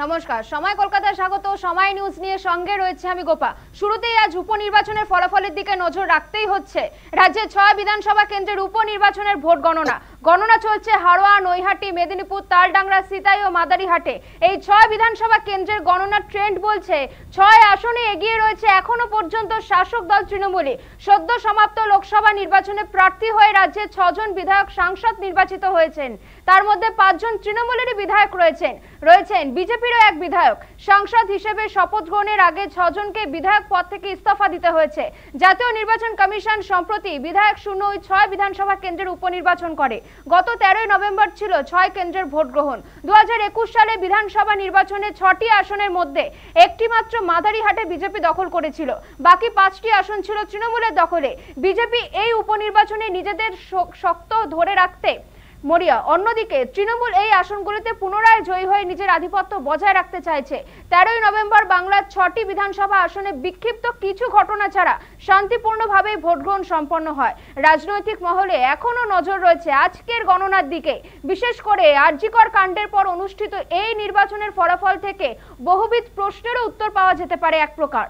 নমস্কার, সময় কলকাতায় স্বাগত। সময় নিউজ নিয়ে সঙ্গে রয়েছে আমি গোপা। শুরুতেই আজ উপনির্বাচনের ফলাফলের দিকে নজর রাখতেই হচ্ছে। রাজ্যে 6 বিধানসভা কেন্দ্রের উপনির্বাচনের ভোট গণনা চলছে হাড়োয়া, নৈহাটি, মেদিনীপুর, তালডাংরা, সিতাই ও মাদারিহাটে। এই 6 বিধানসভা কেন্দ্রের গণনার ট্রেন্ড বলছে 6 আসনে এগিয়ে রয়েছে এখনো পর্যন্ত শাসক দল তৃণমূলই। সদ্য সমাপ্ত লোকসভা নির্বাচনে প্রার্থী হয়ে রাজ্যে 6 জন বিধায়ক সাংসদ নির্বাচিত হয়েছেন। তার মধ্যে 5 জন তৃণমূলেরই বিধায়ক রয়েছেন বিজেপিরও এক বিধায়ক। সাংসদ হিসেবে শপথ গ্রহণের আগে 6 জনকে বিধায়ক পদ থেকে ইস্তফা দিতে হয়েছে। জাতীয় নির্বাচন কমিশন সম্প্রতি বিধায়ক শূন্য ওই 6 বিধানসভা কেন্দ্রের উপনির্বাচন করে। গত 13 নভেম্বর ছিল 6 কেন্দ্রের ভোট গ্রহণ। 2021 সালে বিধানসভা নির্বাচনে 6টি আসনের মধ্যে একটি মাত্র মাদারিহাটে বিজেপি দখল করেছিল। বাকি 5টি আসন ছিল তৃণমূলের দখলে। বিজেপি এই উপনির্বাচনে নিজেদের শক্ত ধরে রাখতে মরিয়া। অন্যদিকে তৃণমূল এই আসনগুলিতে পুনরায় জয়ী হয়ে নিজের আধিপত্য বজায় রাখতে চাইছে। 13 নভেম্বর বাংলার 6টি বিধানসভা আসনে বিক্ষিপ্ত কিছু ঘটনা ছাড়া শান্তিপূর্ণভাবে ভোট গ্রহণ সম্পন্ন হয়। রাজনৈতিক মহলে এখনো নজর রয়েছে আজকের গণনার দিকে। বিশেষ করে আরজিকর কাণ্ডের পর অনুষ্ঠিত এই নির্বাচনের ফলাফল থেকে বহুবিধ প্রশ্নেরও উত্তর পাওয়া যেতে পারে এক প্রকার।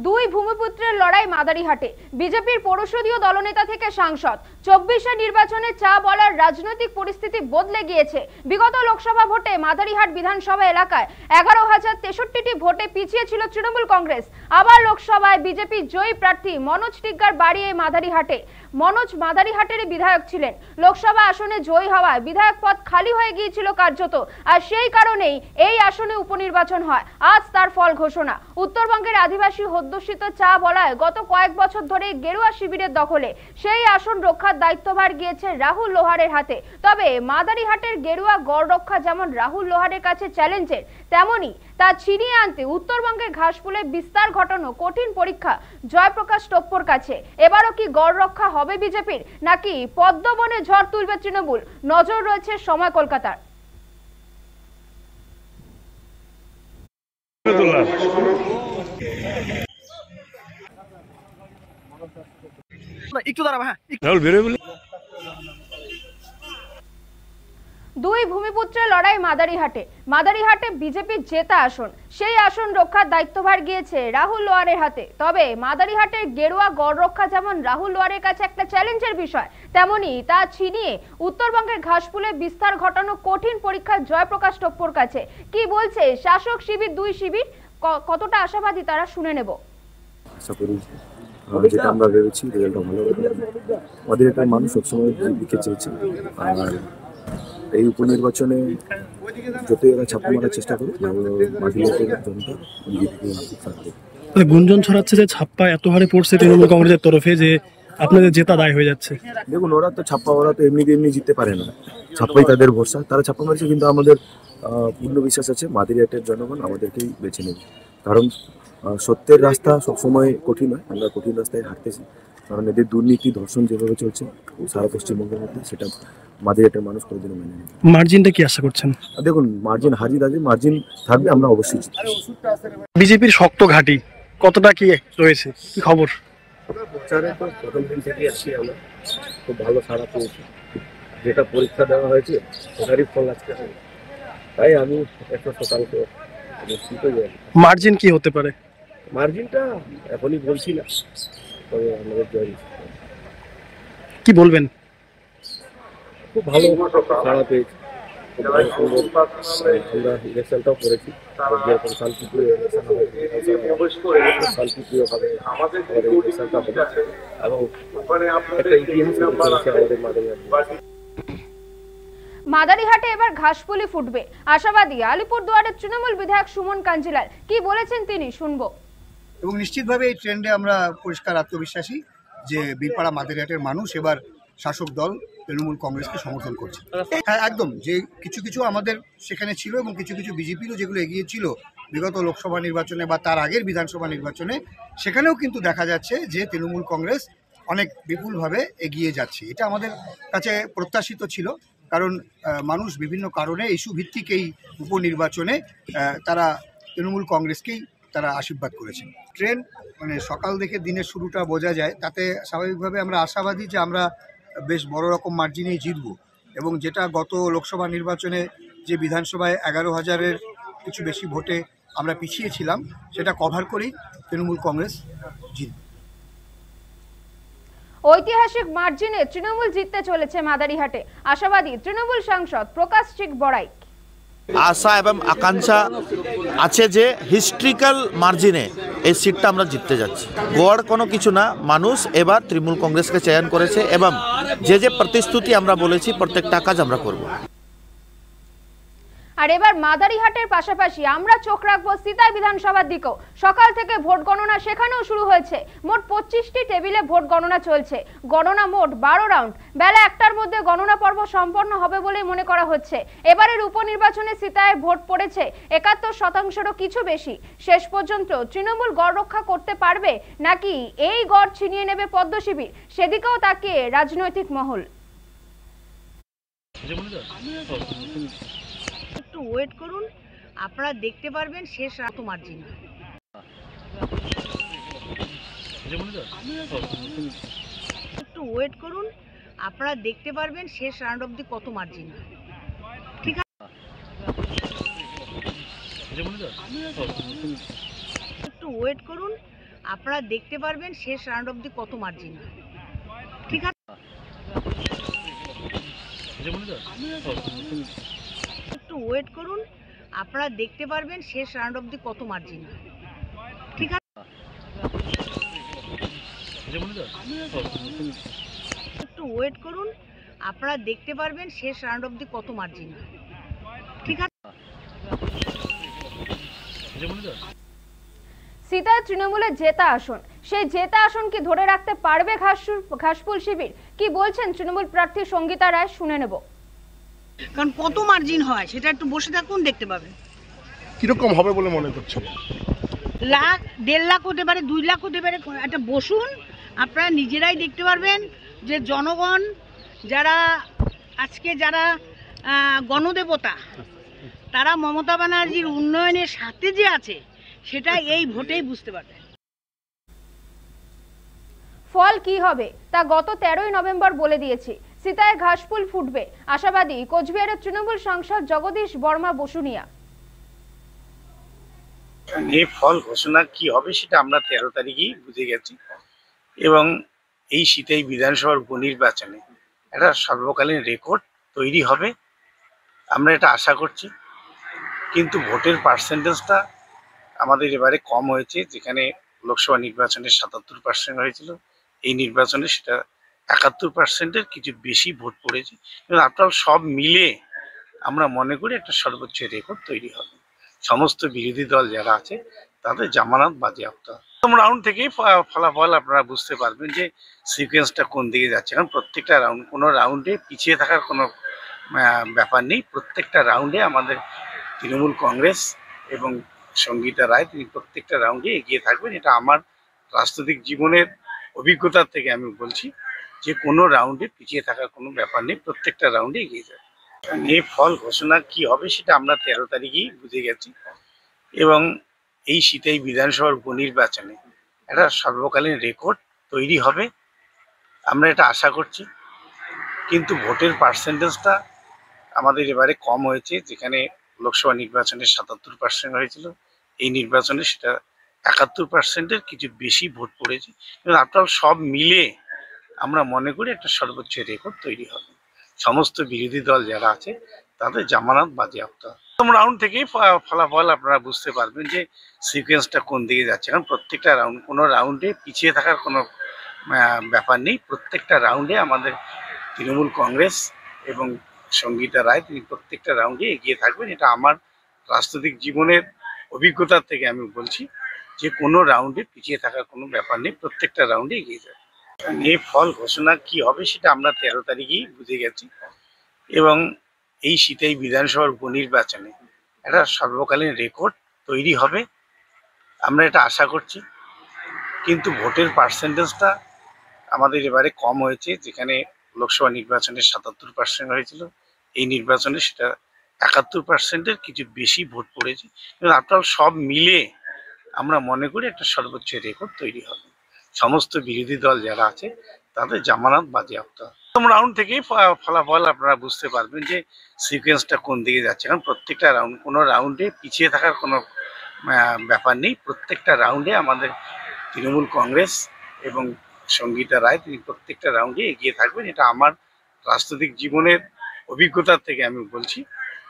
দুই ভূমিপুত্রের লড়াই মাদারিহাটে। বিজেপির পরিষদীয় দলনেতা থেকে সাংসদ। 24 নির্বাচনে চা বলার রাজনৈতিক পরিস্থিতি বদলে গিয়েছে। বিগত লোকসভা ভোটে মাদারিহাট বিধানসভা এলাকায় 11,063টি ভোটে পিছিয়ে ছিল তৃণমূল কংগ্রেস। আবার লোকসভায় বিজেপি জয়ী প্রার্থী মনোজ টিগ্গার বাড়ি এই মাদারিহাটে। মনোজ মাদারিহাটের বিধায়ক ছিলেন। লোকসভা আসনে জয়ী হওয়ায় বিধায়ক পদ খালি হয়ে গিয়েছিল কার্যত, আর সেই কারণেই এই আসনে উপনির্বাচন হয়। আজ তার ফল ঘোষণা। উত্তরবঙ্গের আদিবাসী অধ্যুষিত চা বলায় গত কয়েক বছর ধরে গেরুয়া শিবিরের দখলে। সেই আসন রক্ষার দায়িত্বভার গিয়েছে রাহুল লোহারের হাতে। তবে মাদারিহাটের গেরুয়া গড় রক্ষা যেমন রাহুল লোহারের কাছে চ্যালেঞ্জের, তেমনি তা ছিনিয়ে আনতে উত্তরবঙ্গের ঘাসফুলে বিস্তার ঘটানো কঠিন পরীক্ষা জয়প্রকাশ টপ্পোর কাছে। এবারও কি গড় রক্ষা হবে বিজেপির, নাকি পদ্মবনে ঝড় তুলবে তৃণমূল? নজর রয়েছে সময় কলকাতার। দুই ভূমিপুত্রের লড়াই মাদারিহাটে বিজেপির জেতা আসন। সেই আসন রক্ষার দায়িত্বভার গিয়েছে রাহুল লোহারের হাতে। তবে মাদারিহাটের গেরুয়া গড় রক্ষা যেমন রাহুল লোহারের কাছে একটা চ্যালেঞ্জের বিষয়, তেমনি তা ছিনিয়ে উত্তরবঙ্গের ঘাসফুলে বিস্তার ঘটানো কঠিন পরীক্ষা জয়প্রকাশ টপ্পোর কাছে। কি বলছে শাসক শিবির, দুই শিবির কতটা আশাবাদী তারা শুনে নেব। যেটা আমরা ভেবেছি রেজাল্টটা ভালো হবে। আমাদের একটা মানুষ সবসময় দিকে চেয়েছে, আর এই উপনির্বাচনে যতই এরা ছাপ্পা মারার চেষ্টা করুক, মাঝিলের জনতা বিজেপিকে থাকবে। গুঞ্জন ছড়াচ্ছে যে ছাপ্পা এত হারে পড়ছে তৃণমূল কংগ্রেসের তরফে যে আপনাদের জেতা দায় হয়ে যাচ্ছে। দেখুন, ওরা তো এমনি জিততে পারে না। ছাপ্পাই তাদের ভরসা, তারা ছাপ্পা মারছে। কিন্তু আমাদের পূর্ণ বিশ্বাস আছে মাদারিহাটের জনগণ আমাদেরকেই বেছে নেবে। কারণ সত্যের রাস্তা সবসময় কঠিন হয়, আমরা কঠিন রাস্তায় হাঁটতেছি। কারণ এদের দুর্নীতি, ধর্ষণ যেভাবে চলছে সারা পশ্চিমবঙ্গের মধ্যে, সেটা মাদারিহাটের মানুষ কোনোদিনও মেনে নেবে। মার্জিনটা কি আশা করছেন? দেখুন, মার্জিন মার্জিন থাকবে, আমরা অবশ্যই। বিজেপির শক্ত ঘাঁটি কতটা কি রয়েছে, কি খবর? প্রচারে তো প্রথম দিন থেকে আসছি, আমরা খুব ভালো সাড়া পেয়েছি। যেটা পরীক্ষা দেওয়া হয়েছে ওটারই ফল আজকে হবে। তাই আমি একটা সকালকে মার্জিন কি হতে পারে? মার্জিনটা এখনই বলছি না, তবে আমাদের জয়। কি বলবেন? খুব ভালো সাড়া পেয়েছি, খুব ভালো সুন্দর। আমরা ইলেকশনটাও করেছি, যেরকম শান্তিপ্রিয় ইলেকশন হবে, শান্তিপ্রিয়ভাবে আমাদের ইলেকশনটা হবে এবং একটা ইতিহাস আমাদের মাদারিহাটে। মাদারিহাটে এবার ঘাসফুলি ফুটবে, আশাবাদী আলিপুরদুয়ারের তৃণমূল বিধায়ক সুমন কাঞ্জিলাল। কি বলেছেন তিনি, শুনবো। এবং নিশ্চিতভাবে এই ট্রেন্ডে আমরা পরিষ্কার আত্মবিশ্বাসী যে বীরপাড়া মাদারিহাটের মানুষ এবার শাসক দল তৃণমূল কংগ্রেসকে সমর্থন করছে। হ্যাঁ, একদম। যে কিছু কিছু আমাদের সেখানে ছিল এবং কিছু কিছু বিজেপিরও যেগুলো এগিয়ে ছিল বিগত লোকসভা নির্বাচনে বা তার আগের বিধানসভা নির্বাচনে, সেখানেও কিন্তু দেখা যাচ্ছে যে তৃণমূল কংগ্রেস অনেক বিপুলভাবে এগিয়ে যাচ্ছে। এটা আমাদের কাছে প্রত্যাশিত ছিল কারণ মানুষ বিভিন্ন কারণে ইস্যু ভিত্তিক এই উপনির্বাচনে তারা তৃণমূল কংগ্রেসকেই তারা আশীর্বাদ করেছেন। ট্রেন মানে সকাল থেকে দিনের শুরুটা বোঝা যায়, তাতে স্বাভাবিকভাবে আমরা আশাবাদী যে আমরা বেশ বড় রকম মার্জিনেই জিতব, এবং যেটা গত লোকসভা নির্বাচনে যে বিধানসভায় 11,000-এর কিছু বেশি ভোটে আমরা পিছিয়েছিলাম, সেটা কভার করেই তৃণমূল কংগ্রেস জিতবে। ঐতিহাসিক মার্জিনে তৃণমূল জিততে চলেছে মাদারিহাটে, আশাবাদী তৃণমূল সাংসদ প্রকাশ চিক বড়াইক। আশা এবং আকাঙ্ক্ষা আছে যে হিস্ট্রিক্যাল মার্জিনে এই সিটটা আমরা জিততে যাচ্ছি। গড় কোনো কিছু না, মানুষ এবার তৃণমূল কংগ্রেসকে চয়ন করেছে এবং যে প্রতিশ্রুতি আমরা বলেছি প্রত্যেকটা কাজ আমরা করব। আর এবার মাদারিহাটের পাশাপাশি আমরা চোখ রাখবো সিতাই বিধানসভার দিকেও। সকাল থেকে ভোট গণনা সেখানেও শুরু হয়েছে। মোট 25টি টেবিলে ভোট গণনা চলছে। গণনা মোট 12 রাউন্ড। বেলা 1টার মধ্যে গণনা পর্ব সম্পন্ন হবে বলে মনে করা হচ্ছে। এবারের উপনির্বাচনে সিতাইয়ে ভোট পড়েছে 71%-রও কিছু বেশি। শেষ পর্যন্ত তৃণমূল গড় রক্ষা করতে পারবে নাকি এই গড় ছিনিয়ে নেবে পদ্ম শিবির, সেদিকেও তাকিয়ে রাজনৈতিক মহল। একটু ওয়েট করুন, আপনারা দেখতে পারবেন শেষ রাত মার্জিন। একটু ওয়েট করুন, আপনারা দেখতে পারবেন শেষ রাউন্ড অবধি কত মার্জিন। ঠিক আছে, একটু ওয়েট করুন, আপনারা দেখতে পারবেন শেষ রাউন্ড অবধি কত মার্জিন। ঠিক আছে, একটু ওয়েট করুন, আপনারা দেখতে পারবেন শেষ রাউন্ড অবধি কত মার্জিন। ঠিক আছে, একটু ওয়েট করুন, আপনারা দেখতে পারবেন শেষ রাউন্ড অবধি কত মার্জিন। ঠিক আছে, সিতাই তৃণমূলের জেতা আসন, সেই জেতা আসন কি ধরে রাখতে পারবে ঘাসফুল শিবির? কি বলছেন তৃণমূল প্রার্থী সঙ্গীতা রায়, শুনে নেব। কারণ কত মার্জিন হয় সেটা একটু বসে থাকুন, দেখতে পাবেন। কিরকম হবে বলে মনে করছেন? লাখ, 1.5 লাখ হতে পারে, 2 লাখ হতে পারে। একটা বসুন, আপনারা নিজেরাই দেখতে পারবেন যে জনগণ যারা আজকে যারা গণদেবতা, তারা মমতা ব্যানার্জির উন্নয়নের সাথে যে আছে সেটা এই ভোটেই বুঝতে পারবেন। ফল কি হবে তা গত 13ই নভেম্বর বলে দিয়েছি। সিতায় ঘাসফুল ফুটবে, আশাবাদী কোচবিহারের তৃণমূল সাংসদ জগদীশ বর্মা বসুনিয়া। এই ফল ঘোষণা কি হবে সেটা আমরা 13 তারিখেই বুঝে গেছি, এবং এই সিতাই বিধানসভার উপনির্বাচনে একটা সর্বকালীন রেকর্ড তৈরি হবে, আমরা এটা আশা করছি। কিন্তু ভোটের পার্সেন্টেজটা আমাদের এবারে কম হয়েছে। যেখানে লোকসভা নির্বাচনে 77% হয়েছিল, এই নির্বাচনে সেটা 71%-এর কিছু বেশি ভোট পড়েছে। কিন্তু আপনার সব মিলে আমরা মনে করি একটা সর্বোচ্চ রেকর্ড তৈরি হবে। সমস্ত বিরোধী দল যারা আছে তাদের জামানত বাজেয়াপ্ত হবে। প্রথম রাউন্ড থেকেই ফলাফল আপনারা বুঝতে পারবেন যে সিকোয়েন্সটা কোন দিকে যাচ্ছে। কারণ প্রত্যেকটা রাউন্ড, কোনো রাউন্ডে পিছিয়ে থাকার কোনো ব্যাপার নেই। প্রত্যেকটা রাউন্ডে আমাদের তৃণমূল কংগ্রেস এবং সঙ্গীতা রায় তিনি প্রত্যেকটা রাউন্ডে এগিয়ে থাকবেন। এটা আমার রাজনৈতিক জীবনের অভিজ্ঞতার থেকে আমি বলছি যে কোনো রাউন্ডে পিছিয়ে থাকার কোনো ব্যাপার নেই, প্রত্যেকটা রাউন্ডে এগিয়ে যাবে। এই ফল ঘোষণা কি হবে সেটা আমরা 13 তারিখেই বুঝে গেছি, এবং এই সিতাই বিধানসভার উপনির্বাচনে একটা সর্বকালীন রেকর্ড তৈরি হবে, আমরা এটা আশা করছি। কিন্তু ভোটের পার্সেন্টেজটা আমাদের এবারে কম হয়েছে। যেখানে লোকসভা নির্বাচনে 77% হয়েছিল, এই নির্বাচনে সেটা 71%-এর কিছু বেশি ভোট পড়েছে। কিন্তু আপনার সব মিলে আমরা মনে করি একটা সর্বোচ্চ রেকর্ড তৈরি হবে। সমস্ত বিরোধী দল যারা আছে তাদের জামানত বাজেয়াপ্ত হবে। প্রথম রাউন্ড থেকেই ফলাফল আপনারা বুঝতে পারবেন যে সিকোয়েন্সটা কোন দিকে যাচ্ছে। কারণ প্রত্যেকটা রাউন্ড, কোনো রাউন্ডে পিছিয়ে থাকার কোনো ব্যাপার নেই। প্রত্যেকটা রাউন্ডে আমাদের তৃণমূল কংগ্রেস এবং সঙ্গীতা রায় তিনি প্রত্যেকটা রাউন্ডে এগিয়ে থাকবেন। এটা আমার রাজনৈতিক জীবনের অভিজ্ঞতার থেকে আমি বলছি যে কোনো রাউন্ডে পিছিয়ে থাকার কোনো ব্যাপার নেই, প্রত্যেকটা রাউন্ডে এগিয়ে যাবে। এই ফল ঘোষণা কি হবে সেটা আমরা 13 তারিখেই বুঝে গেছি, এবং এই সিতাই বিধানসভার উপনির্বাচনে একটা সর্বকালীন রেকর্ড তৈরি হবে, আমরা এটা আশা করছি। কিন্তু ভোটের পার্সেন্টেজটা আমাদের এবারে কম হয়েছে। যেখানে লোকসভা নির্বাচনে 77% হয়েছিল, এই নির্বাচনে সেটা 71%-এর কিছু বেশি ভোট পড়েছে। কিন্তু আপনারা সব মিলে আমরা মনে করি একটা সর্বোচ্চ রেকর্ড তৈরি হবে। সমস্ত বিরোধী দল যারা আছে তাদের জামানত বাজেয়াপ্ত হবে। প্রথম রাউন্ড থেকেই ফলাফল আপনারা বুঝতে পারবেন যে সিকোয়েন্সটা কোন দিকে যাচ্ছে, কারণ প্রত্যেকটা রাউন্ড, কোনো রাউন্ডে পিছিয়ে থাকার কোনো ব্যাপার নেই। প্রত্যেকটা রাউন্ডে আমাদের তৃণমূল কংগ্রেস এবং সঙ্গীতা রায় তিনি প্রত্যেকটা রাউন্ডে এগিয়ে থাকবেন। এটা আমার রাজনৈতিক জীবনের অভিজ্ঞতার থেকে আমি বলছি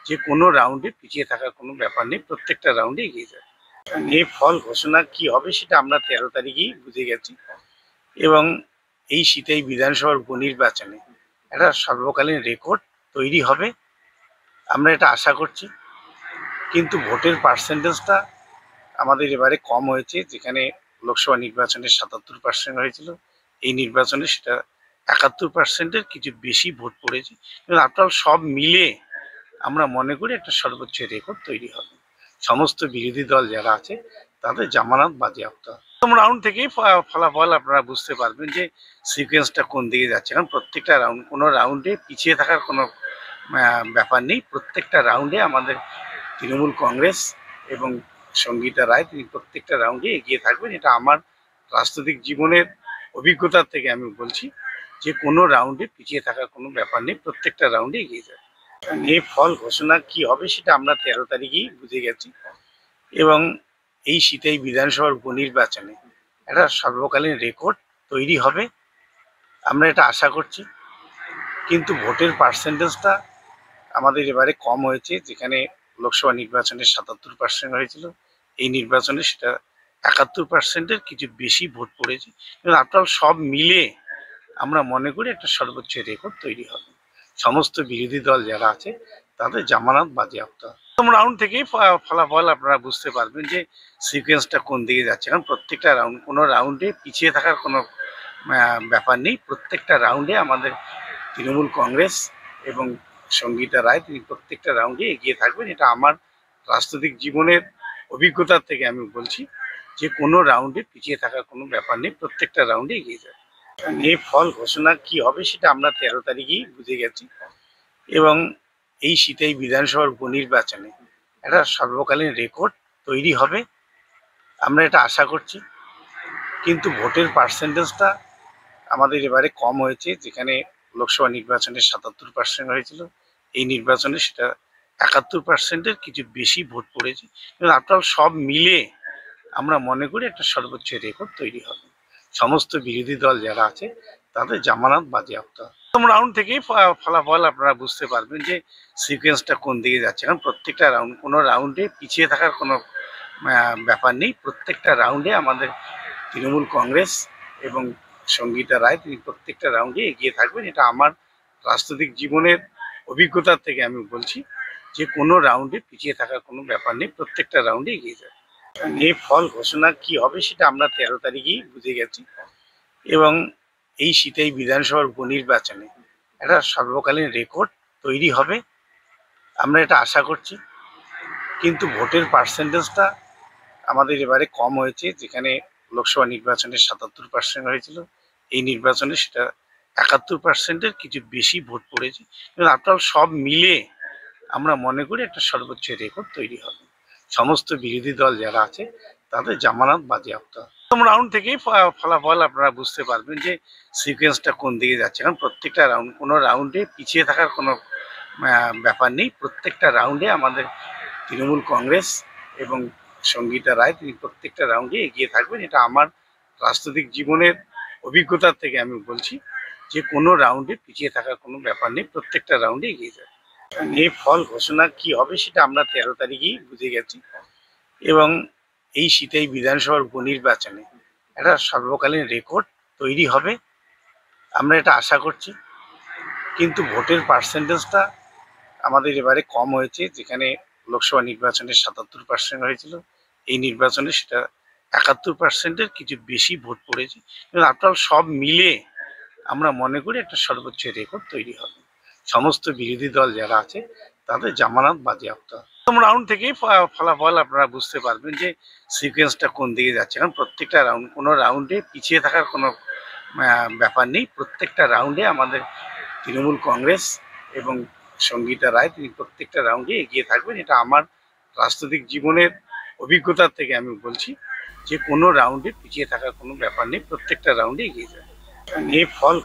যে কোনো রাউন্ডে পিছিয়ে থাকার কোনো ব্যাপার নেই, প্রত্যেকটা রাউন্ডে এগিয়ে যাবে। এই ফল ঘোষণা কি হবে সেটা আমরা 13 তারিখেই বুঝে গেছি, এবং এই শীতেই বিধানসভার উপনির্বাচনে একটা সর্বকালীন রেকর্ড তৈরি হবে, আমরা এটা আশা করছি। কিন্তু ভোটের পার্সেন্টেজটা আমাদের এবারে কম হয়েছে, যেখানে লোকসভা নির্বাচনে 77% হয়েছিল, এই নির্বাচনে সেটা 71%-এর কিছু বেশি ভোট পড়েছে। কিন্তু আপনারা সব মিলে আমরা মনে করি একটা সর্বোচ্চ রেকর্ড তৈরি হবে। সমস্ত বিরোধী দল যারা আছে তাদের জামানত বাজেয়াপ্ত হবে। প্রথম রাউন্ড থেকেই ফলাফল আপনারা বুঝতে পারবেন যে সিকোয়েন্সটা কোন দিকে যাচ্ছে, কারণ প্রত্যেকটা রাউন্ড, কোনো রাউন্ডে পিছিয়ে থাকার কোনো ব্যাপার নেই। প্রত্যেকটা রাউন্ডে আমাদের তৃণমূল কংগ্রেস এবং সঙ্গীতা রায় তিনি প্রত্যেকটা রাউন্ডে এগিয়ে থাকবেন। এটা আমার রাজনৈতিক জীবনের অভিজ্ঞতার থেকে আমি বলছি যে কোনো রাউন্ডে পিছিয়ে থাকার কোনো ব্যাপার নেই, প্রত্যেকটা রাউন্ডে এগিয়ে যাবে। এই ফল ঘোষণা কি হবে সেটা আমরা 13 তারিখেই বুঝে গেছি, এবং এই শীতেই বিধানসভার উপনির্বাচনে একটা সর্বকালীন রেকর্ড তৈরি হবে, আমরা এটা আশা করছি। কিন্তু ভোটের পার্সেন্টেজটা আমাদের এবারে কম হয়েছে, যেখানে লোকসভা নির্বাচনে 77% হয়েছিল, এই নির্বাচনে সেটা 71%-এর কিছু বেশি ভোট পড়েছে। কিন্তু আপনারা সব মিলে আমরা মনে করি একটা সর্বোচ্চ রেকর্ড তৈরি হবে। সমস্ত বিরোধী দল যারা আছে তাদের জামানত বাজেয়াপ্ত হবে। প্রথম রাউন্ড থেকেই ফলাফল আপনারা বুঝতে পারবেন যে সিকোয়েন্সটা কোন দিকে যাচ্ছে, কারণ প্রত্যেকটা রাউন্ড, কোনো রাউন্ডে পিছিয়ে থাকার কোনো ব্যাপার নেই। প্রত্যেকটা রাউন্ডে আমাদের তৃণমূল কংগ্রেস এবং সঙ্গীতা রায় তিনি প্রত্যেকটা রাউন্ডে এগিয়ে থাকবেন। এটা আমার রাজনৈতিক জীবনের অভিজ্ঞতার থেকে আমি বলছি যে কোনো রাউন্ডে পিছিয়ে থাকার কোনো ব্যাপার নেই, প্রত্যেকটা রাউন্ডে এগিয়ে যাবে। এই ফল ঘোষণা কি হবে সেটা আমরা 13 তারিখেই বুঝে গেছি, এবং এই শীতেই বিধানসভার উপনির্বাচনে একটা সর্বকালীন রেকর্ড তৈরি হবে, আমরা এটা আশা করছি। কিন্তু ভোটের পার্সেন্টেজটা আমাদের এবারে কম হয়েছে, যেখানে লোকসভা নির্বাচনে 77% হয়েছিল, এই নির্বাচনে সেটা 71%-এর কিছু বেশি ভোট পড়েছে। কিন্তু আপনারা সব মিলে আমরা মনে করি একটা সর্বোচ্চ রেকর্ড তৈরি হবে। সমস্ত বিরোধী দল যারা আছে তাদের জামানত বাজেয়াপ্ত হবে। প্রথম রাউন্ড থেকেই ফলাফল আপনারা বুঝতে পারবেন যে সিকোয়েন্সটা কোন দিকে যাচ্ছে, কারণ প্রত্যেকটা রাউন্ড, কোনো রাউন্ডে পিছিয়ে থাকার কোনো ব্যাপার নেই। প্রত্যেকটা রাউন্ডে আমাদের তৃণমূল কংগ্রেস এবং সঙ্গীতা রায় তিনি প্রত্যেকটা রাউন্ডে এগিয়ে থাকবেন। এটা আমার রাজনৈতিক জীবনের অভিজ্ঞতার থেকে আমি বলছি যে কোনো রাউন্ডে পিছিয়ে থাকার কোনো ব্যাপার নেই, প্রত্যেকটা রাউন্ডে এগিয়ে যাবে। এই ফল ঘোষণা কি হবে সেটা আমরা 13 তারিখেই বুঝে গেছি, এবং এই শীতেই বিধানসভার উপনির্বাচনে একটা সর্বকালীন রেকর্ড তৈরি হবে, আমরা এটা আশা করছি। কিন্তু ভোটের পার্সেন্টেজটা আমাদের এবারে কম হয়েছে, যেখানে লোকসভা নির্বাচনে 77% হয়েছিল, এই নির্বাচনে সেটা 71%-এর কিছু বেশি ভোট পড়েছে। কিন্তু আপনারা সব মিলে আমরা মনে করি একটা সর্বোচ্চ রেকর্ড তৈরি হবে। সমস্ত বিরোধী দল যারা আছে তাদের জামানত বাজেয়াপ্ত হবে। প্রথম রাউন্ড থেকেই ফলাফল আপনারা বুঝতে পারবেন যে সিকোয়েন্সটা কোন দিকে যাচ্ছে, কারণ প্রত্যেকটা রাউন্ড, কোনো রাউন্ডে পিছিয়ে থাকার কোনো ব্যাপার নেই। প্রত্যেকটা রাউন্ডে আমাদের তৃণমূল কংগ্রেস এবং সঙ্গীতা রায় তিনি প্রত্যেকটা রাউন্ডে এগিয়ে থাকবেন। এটা আমার রাজনৈতিক জীবনের অভিজ্ঞতার থেকে আমি বলছি যে কোনো রাউন্ডে পিছিয়ে থাকার কোনো ব্যাপার নেই, প্রত্যেকটা রাউন্ডে এগিয়ে যাবে। এই ফল ঘোষণা কি হবে সেটা আমরা 13 তারিখেই বুঝে গেছি, এবং এই শীতেই বিধানসভার উপনির্বাচনে একটা সর্বকালীন রেকর্ড তৈরি হবে, আমরা এটা আশা করছি। কিন্তু ভোটের পার্সেন্টেজটা আমাদের এবারে কম হয়েছে, যেখানে লোকসভা নির্বাচনে 77% হয়েছিল, এই নির্বাচনে সেটা 71%-এর কিছু বেশি ভোট পড়েছে। কিন্তু আপনারা সব মিলে আমরা মনে করি একটা সর্বোচ্চ রেকর্ড তৈরি হবে। সমস্ত বিরোধী দল যারা আছে তাদের জামানত বাজেয়াপ্ত হবে। প্রথম রাউন্ড থেকেই ফলাফল আপনারা বুঝতে পারবেন যে সিকোয়েন্সটা কোন দিকে যাচ্ছে, কারণ প্রত্যেকটা রাউন্ড, কোনো রাউন্ডে পিছিয়ে থাকার কোনো ব্যাপার নেই। প্রত্যেকটা রাউন্ডে আমাদের তৃণমূল কংগ্রেস এবং সঙ্গীতা রায়, তিনি প্রত্যেকটা রাউন্ডে এগিয়ে থাকবেন। এটা আমার রাজনৈতিক জীবনের অভিজ্ঞতার থেকে আমি বলছি যে কোনো রাউন্ডে পিছিয়ে থাকার কোনো ব্যাপার নেই, প্রত্যেকটা রাউন্ডে এগিয়ে যাবে। এই ফল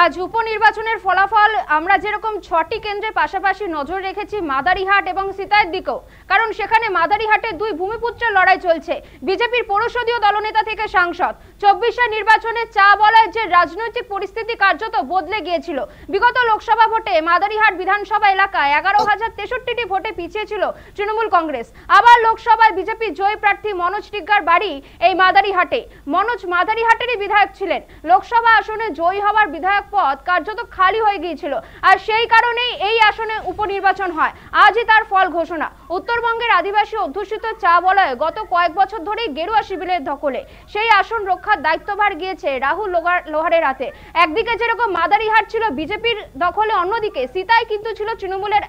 আজ উপনির্বাচনের ফলাফল আমরা যেরকম 6টি কেন্দ্রের পাশাপাশি নজর রেখেছি মাদারিহাট এবং সিতাইয়ের দিকেও, কারণ সেখানে মাদারিহাটের দুই ভূমিপুত্রের লড়াই চলছে। বিজেপির পরিষদীয় দলনেতা থেকে সাংসদ 24 নির্বাচনে চা বলায় যে রাজনৈতিক পরিস্থিতি কার্যত বদলে গিয়েছিল। বিগত লোকসভা ভোটে মাদারিহাট বিধানসভা এলাকায় 11,063টি ভোটে পিছিয়ে ছিল তৃণমূল কংগ্রেস। আবার লোকসভায় বিজেপি জয়ী প্রার্থী মনোজ টিগ্গার বাড়ি এই মাদারিহাটে। মনোজ মাদারিহাটেরই বিধায়ক ছিলেন। লোকসভা আসনে জয়ী হওয়ার বিধায়ক পদ কার্যত খালি হয়ে গিয়েছিল, আর সেই কারণেই এই আসনে উপনির্বাচন হয়। আজই তার ফল ঘোষণা। উত্তরবঙ্গের আদিবাসী অধ্যুষিত চা বলয়ে গত কয়েক বছর ধরেই গেরুয়া শিবিরের দখলে। সেই আসন রক্ষার দায়িত্বভার গিয়েছে রাহুল লোহারের হাতে। একদিকে যেরকম মাদারিহাট ছিল বিজেপির দখলে, অন্যদিকে সিতাই কিন্তু ছিল তৃণমূলের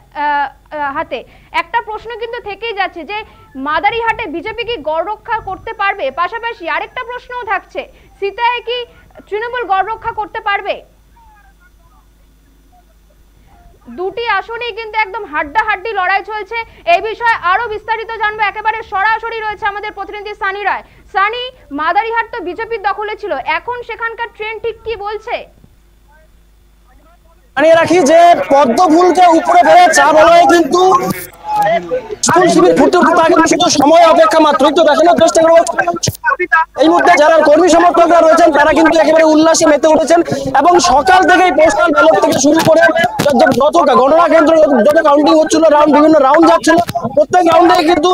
হাতে। একটা প্রশ্ন কিন্তু থেকেই যাচ্ছে যে মাদারিহাটে বিজেপি কি গড় রক্ষা করতে পারবে? পাশাপাশি আরেকটা প্রশ্নও থাকছে, সিতাই কি তৃণমূল গড় রক্ষা করতে পারবে? দুটি আসনেই কিন্তু একদম হাড্ডাহাড্ডি লড়াই চলছে। এই বিষয়ে আরো বিস্তারিত জানবো, একেবারে সরাসরি রয়েছে আমাদের প্রতিনিধি সানি রায়। সানি, মাদারিহাট তো বিজেপির দখলে ছিল, এখন সেখানকার ট্রেন্ড ঠিক কি বলছে? জানিয়ে রাখি যে পদ্ম ফুলকে উপরে ফেলে চা বলয়ে কিন্তু স্কুল শিবির ফুটে উঠতে আগে শুধু সময় অপেক্ষা মাত্রই। তো দেখানোর চেষ্টা করবো এই মুহূর্তে যারা কর্মী সমর্থকরা রয়েছেন তারা কিন্তু একেবারে উল্লাসে মেতে উঠেছেন এবং সকাল থেকেই পোস্টাল ব্যালট থেকে শুরু করে যত গণনা কেন্দ্র যত কাউন্টিং হচ্ছিল, বিভিন্ন রাউন্ড যাচ্ছিল, প্রত্যেক রাউন্ডে কিন্তু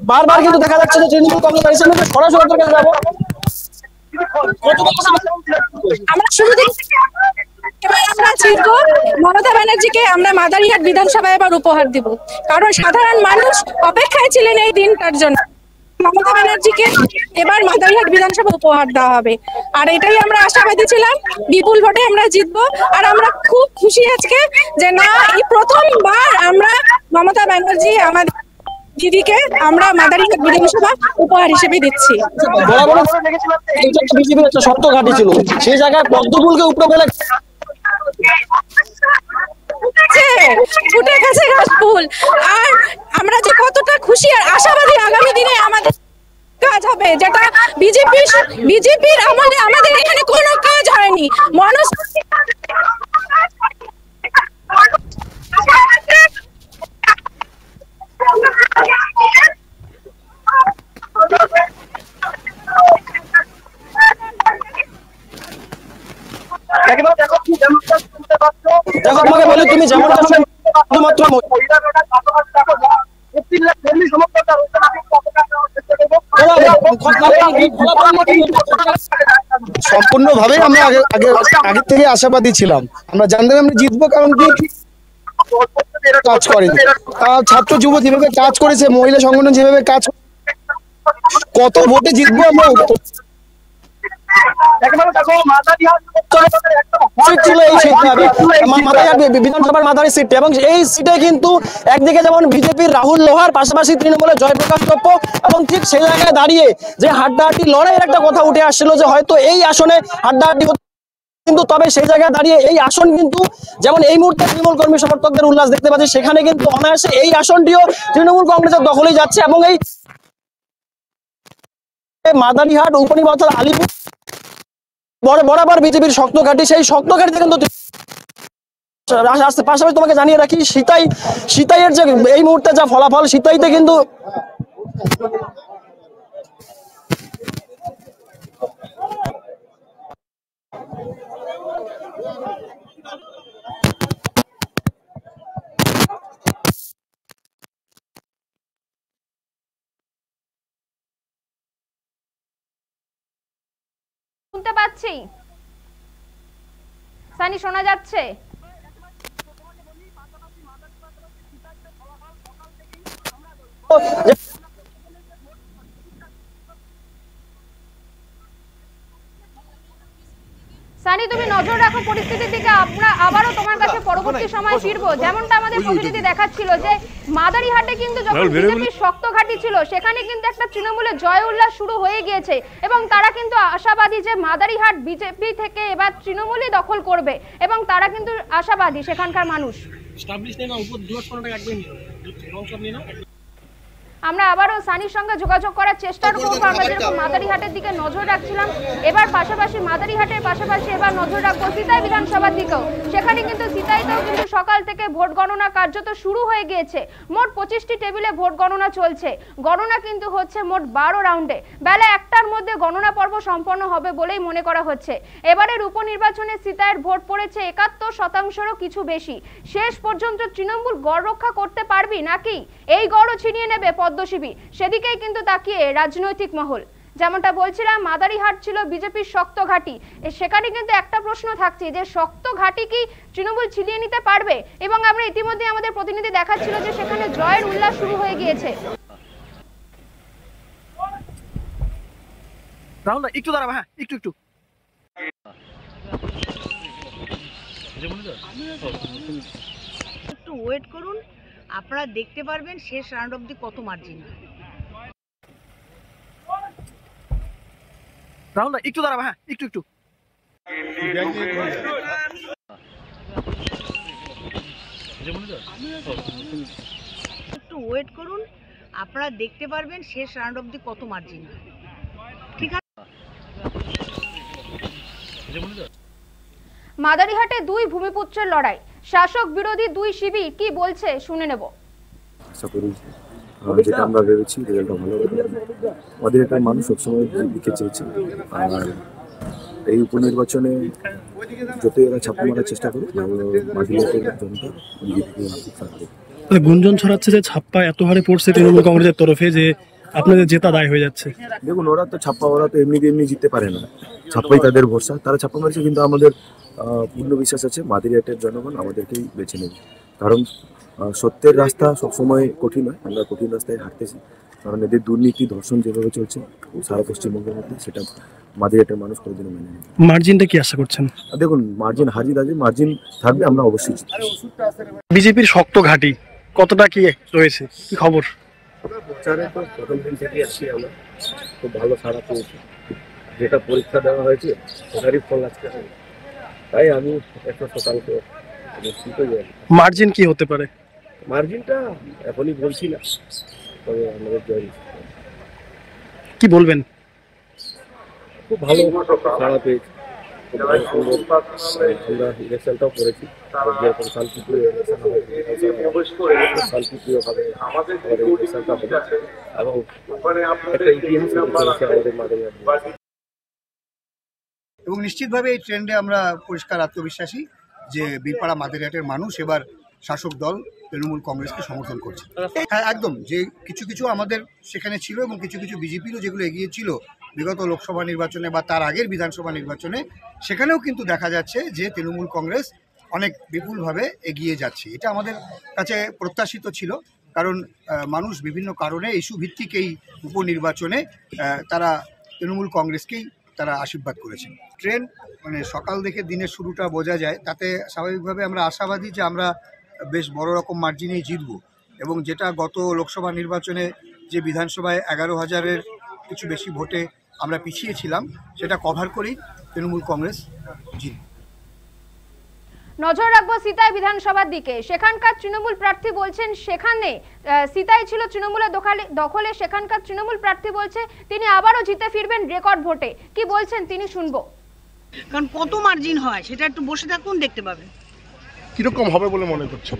বারবার কিন্তু দেখা যাচ্ছে যে তৃণমূল কংগ্রেস সরাসরি যাবো। আমরা শুরু মমতা ব্যানার্জিকে আমরা মাদারিহাট বিধানসভায় এবার উপহার দিব, কারণ সাধারণ মানুষ অপেক্ষায় ছিলেন এই দিনটার জন্য। মমতা ব্যানার্জিকে এবার মাদারিহাট বিধানসভা উপহার দেওয়া হবে, আর এটাই আমরা আশাবাদী ছিলাম। বিপুল ভোটে আমরা জিতবো, আর আমরা খুব খুশি আজকে যে না, এই প্রথমবার আমরা মমতা ব্যানার্জি আমাদের দিদিকে আমরা মাদারিহাট বিধানসভা উপহার হিসেবে দিচ্ছি। বিজেপির একটা শক্ত ঘাঁটি ছিল, সেই জায়গায় পদ্মফুলকে উপরে ফেলে ফুটে গেছে ঘাস ফুল। আর আমরা যে কতটা খুশি আর আশাবাদী আগামী দিনে আমাদের কাজ হবে, যেটা বিজেপির আমলে আমাদের এখানে কোনো কাজ হয়নি। মানুষ দেখো তোমাকে বলি, তুমি যেমন শুধুমাত্র সম্পূর্ণভাবে আমরা আগে থেকে আশাবাদী ছিলাম, আমরা জানতাম আমরা জিতবো, কারণ কি কাজ করেনি ছাত্র যুব যেভাবে কাজ করেছে, মহিলা সংগঠন যেভাবে কাজ, কত ভোটে জিতবো আমরা বিধানসভার মাদারি সিট, এবং এই সিটে কিন্তু একদিকে যেমন বিজেপির রাহুল লোহার, পাশাপাশি তৃণমূলের জয়প্রকাশ টপ্প, এবং ঠিক সেই জায়গায় দাঁড়িয়ে যে হাড্ডাহাড্ডি লড়াইয়ের একটা কথা উঠে আসছিল যে হয়তো এই আসনে হাড্ডাহাড্ডি, কিন্তু তবে সেই জায়গায় দাঁড়িয়ে এই আসন কিন্তু যেমন এই মুহূর্তে তৃণমূল কর্মী সমর্থকদের উল্লাস দেখতে পাচ্ছি, সেখানে কিন্তু অনায়াসে এই আসনটিও তৃণমূল কংগ্রেসের দখলেই যাচ্ছে। এবং এই মাদারিহাট উপনির্বাচন আলিপুর বরাবর বিজেপির শক্ত ঘাঁটি, সেই শক্ত ঘাঁটিতে কিন্তু পাশাপাশি তোমাকে জানিয়ে রাখি সিতাইয়ের যে এই মুহূর্তে যা ফলাফল, সিতাইতে কিন্তু শুনতে পাচ্ছি সানি, শোনা যাচ্ছে? সানি সানি, তুমি নজর রাখো পরিস্থিতির দিকে। আমরা আবারও তোমার কাছে পরবর্তী সময় ফিরবো। যেমনটা আমাদের প্রতিনিধি দেখাচ্ছিল যে মাদারিহাটে কিন্তু যখন বিজেপির শক্ত ঘাঁটি ছিল, সেখানে কিন্তু একটা তৃণমূলের জয় উল্লাস শুরু হয়ে গিয়েছে এবং তারা কিন্তু আশাবাদী যে মাদারিহাট বিজেপি থেকে এবার তৃণমূলই দখল করবে এবং তারা কিন্তু আশাবাদী সেখানকার মানুষ। আমরা আবারও সানির সঙ্গে যোগাযোগ করার চেষ্টা করবো। আমরা যেরকম মাদারিহাটের দিকে নজর রাখছিলাম, এবার পাশাপাশি মাদারিহাটের পাশাপাশি এবার নজর রাখবো সিতাই বিধানসভার দিকেও। সেখানে কিন্তু সিতাইতেও কিন্তু সকাল থেকে ভোট গণনা কার্যত শুরু হয়ে গিয়েছে। মোট 25টি টেবিলে ভোট গণনা চলছে। গণনা কিন্তু হচ্ছে মোট 12 রাউন্ডে। বেলা 1টার মধ্যে গণনা পর্ব সম্পন্ন হবে বলেই মনে করা হচ্ছে। এবারের উপনির্বাচনে সিতাইয়ের ভোট পড়েছে 71%-রও কিছু বেশি। শেষ পর্যন্ত তৃণমূল গড় রক্ষা করতে পারবি নাকি এই গড়ও ছিনিয়ে নেবে পদ্মশিবী, সেদিকেই কিন্তু তাকিয়ে রাজনৈতিক মহল। যেমনটা বলছিলাম, মাদারিহাট ছিল বিজেপির শক্ত ঘাঁটি। সেখানে কিন্তু একটা প্রশ্ন থাকছে যে শক্ত ঘাঁটি কি তৃণমূল ছিনিয়ে নিতে পারবে? এবং আমরা ইতিমধ্যে আমাদের প্রতিনিধি দেখাচ্ছিল যে সেখানে জয়ের উল্লাস শুরু হয়ে গিয়েছে। একটু দাঁড়াবো, হ্যাঁ একটু একটু ওয়েট করুন, আপনারা দেখতে পারবেন শেষ রাউন্ড অবধি কত মার্জিন। একটু দাঁড়াবো, হ্যাঁ একটু একটু ওয়েট করুন, আপনারা দেখতে পারবেন শেষ রাউন্ড অবধি কত মার্জিন। ঠিক আছে, মাদারিহাটে দুই ভূমিপুত্রের লড়াই, শাসক বিরোধী দুই শিবির কি বলছে শুনে নেব। আশা করি যেটা আমরা ভেবেছি রেজাল্টটা ভালো হবে। আমাদের একটা মানুষ সবসময় দিকে চেয়েছে, আর এই উপনির্বাচনে যত এরা ছাপ্পা মারার চেষ্টা করুক, মাদারিহাটের জনতা বিজেপিকে থাকবে। গুঞ্জন ছড়াচ্ছে যে ছাপ্পা এত হারে পড়ছে তৃণমূল কংগ্রেসের তরফে যে আপনাদের জেতা দায় হয়ে যাচ্ছে। দেখুন, ওরা তো এমনি জিততে পারে না, ছাপ্পাই তাদের ভরসা। তারা ছাপ্পা মারছে, কিন্তু আমাদের পূর্ণ বিশ্বাস আছে মাদারিহাটের জনগণ আমাদেরকেই বেছে নেবে। কারণ সত্যের রাস্তা সবসময় কঠিন হয়, আমরা কঠিন রাস্তায় হাঁটতেছি। কারণ এদের দুর্নীতি, ধর্ষণ যেভাবে চলছে সারা পশ্চিমবঙ্গের মধ্যে, সেটা মাদারিহাটের মানুষ কোনোদিনও মেনে নেবে। মার্জিনটা কি আশা করছেন? দেখুন, মার্জিন মার্জিন থাকবে, আমরা অবশ্যই বিজেপির শক্ত ঘাঁটি কতটা কি রয়েছে, কি খবর? প্রচারে তো প্রথম দিন থেকে আসছি আমরা, খুব ভালো সাড়া পেয়েছি। যেটা পরীক্ষা দেওয়া হয়েছে সেটারই ফল আজকে হবে। তাই আমি একটা শতাংশ নিশ্চিত যাই। মার্জিন কি হতে পারে? মার্জিনটা এখনই বলছি না, তবে আমাদের জয়। কি বলবেন? খুব ভালো সাড়া পেয়েছি, খুব ভালো সুন্দর। আমরা ইলেকশনটাও করেছি, যেরকম শান্তিপ্রিয় ইলেকশন শান্তিপ্রিয়ভাবে আমাদের ইলেকশনটা হবে এবং একটা ইতিহাস আমাদের মাদারিহাট। এবং নিশ্চিতভাবে এই ট্রেন্ডে আমরা পরিষ্কার আত্মবিশ্বাসী যে বীরপাড়া মাদারিহাটের মানুষ এবার শাসক দল তৃণমূল কংগ্রেসকে সমর্থন করছে। হ্যাঁ, একদম। যে কিছু আমাদের সেখানে ছিল এবং কিছু বিজেপিরও যেগুলো এগিয়ে ছিল বিগত লোকসভা নির্বাচনে বা তার আগের বিধানসভা নির্বাচনে, সেখানেও কিন্তু দেখা যাচ্ছে যে তৃণমূল কংগ্রেস অনেক বিপুলভাবে এগিয়ে যাচ্ছে। এটা আমাদের কাছে প্রত্যাশিত ছিল, কারণ মানুষ বিভিন্ন কারণে ইস্যু ভিত্তিক এই উপনির্বাচনে তারা তৃণমূল কংগ্রেসকেই তারা আশীর্বাদ করেছেন। ট্রেন্ড মানে সকাল থেকে দিনের শুরুটা বোঝা যায়, তাতে স্বাভাবিকভাবে আমরা আশাবাদী যে আমরা বেশ বড় রকম মার্জিনেই জিতব। এবং যেটা গত লোকসভা নির্বাচনে যে বিধানসভায় 11,000-এর কিছু বেশি ভোটে আমরা পিছিয়েছিলাম, সেটা কভার করেই তৃণমূল কংগ্রেস জিতবে। নজর রাখবো সিতাই বিধানসভার দিকে। সেখানকার তৃণমূল প্রার্থী বলছেন সেখানে সিতাই ছিল তৃণমূলের দখলে, সেখানকার তৃণমূল প্রার্থী বলছে তিনি আবারও জিতে ফিরবেন রেকর্ড ভোটে। কি বলছেন তিনি শুনবো। কারণ কত মার্জিন হয় সেটা একটু বসে থাকুন, দেখতে পাবেন। কিরকম হবে বলে মনে করছেন?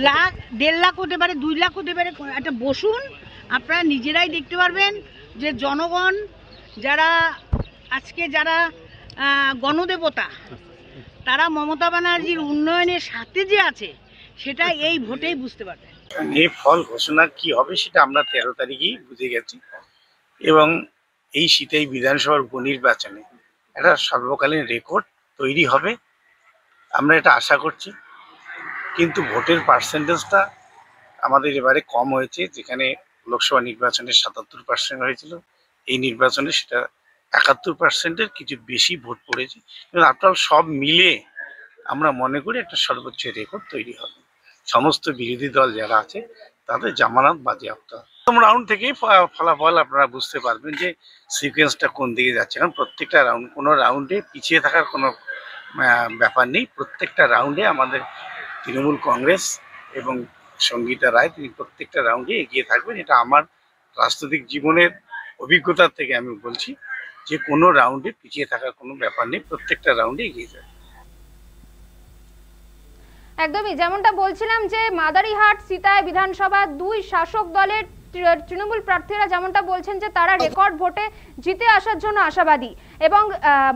লাখ, 1.5 লাখ হতে পারে, 2 লাখ হতে পারে। একটা বসুন, আপনারা নিজেরাই দেখতে পারবেন যে জনগণ যারা আজকে যারা গণদেবতা, তারা মমতা ব্যানার্জির উন্নয়নের সাথে যে আছে সেটা এই ভোটেই বুঝতে পারবে। এই ফল ঘোষণা কি হবে সেটা আমরা 13 তারিখেই বুঝে গেছি এবং এই সিতাই বিধানসভার উপনির্বাচনে একটা সর্বকালীন রেকর্ড তৈরি হবে, আমরা এটা আশা করছি। কিন্তু ভোটের পার্সেন্টেজটা আমাদের এবারে কম হয়েছে, যেখানে লোকসভা নির্বাচনে 77% হয়েছিল, এই নির্বাচনে সেটা 71%-এর কিছু বেশি ভোট পড়েছে। এবং আপনার সব মিলে আমরা মনে করি একটা সর্বোচ্চ রেকর্ড তৈরি হবে। সমস্ত বিরোধী দল যারা আছে তাদের জামানত বাজেয়াপ্ত হবে। প্রথম রাউন্ড থেকেই ফলাফল আপনারা বুঝতে পারবেন যে সিকোয়েন্সটা কোন দিকে যাচ্ছে। কারণ প্রত্যেকটা রাউন্ড, কোনো রাউন্ডে পিছিয়ে থাকার কোনো ব্যাপার নেই। প্রত্যেকটা রাউন্ডে আমাদের তৃণমূল কংগ্রেস এবং সঙ্গীতা রায় তিনি প্রত্যেকটা রাউন্ডে এগিয়ে থাকবেন। এটা আমার রাজনৈতিক জীবনের অভিজ্ঞতার থেকে আমি বলছি যে কোনো রাউন্ডে পিছিয়ে থাকার কোনো ব্যাপার নেই, প্রত্যেকটা রাউন্ডে এগিয়ে যাবে। একদমই যেমনটা বলছিলাম যে মাদারিহাট সিতায় বিধানসভা দুই শাসক দলের তৃণমূল প্রার্থীরা যেমনটা বলছেন যে তারা রেকর্ড ভোটে জিতে আসার জন্য আশাবাদী এবং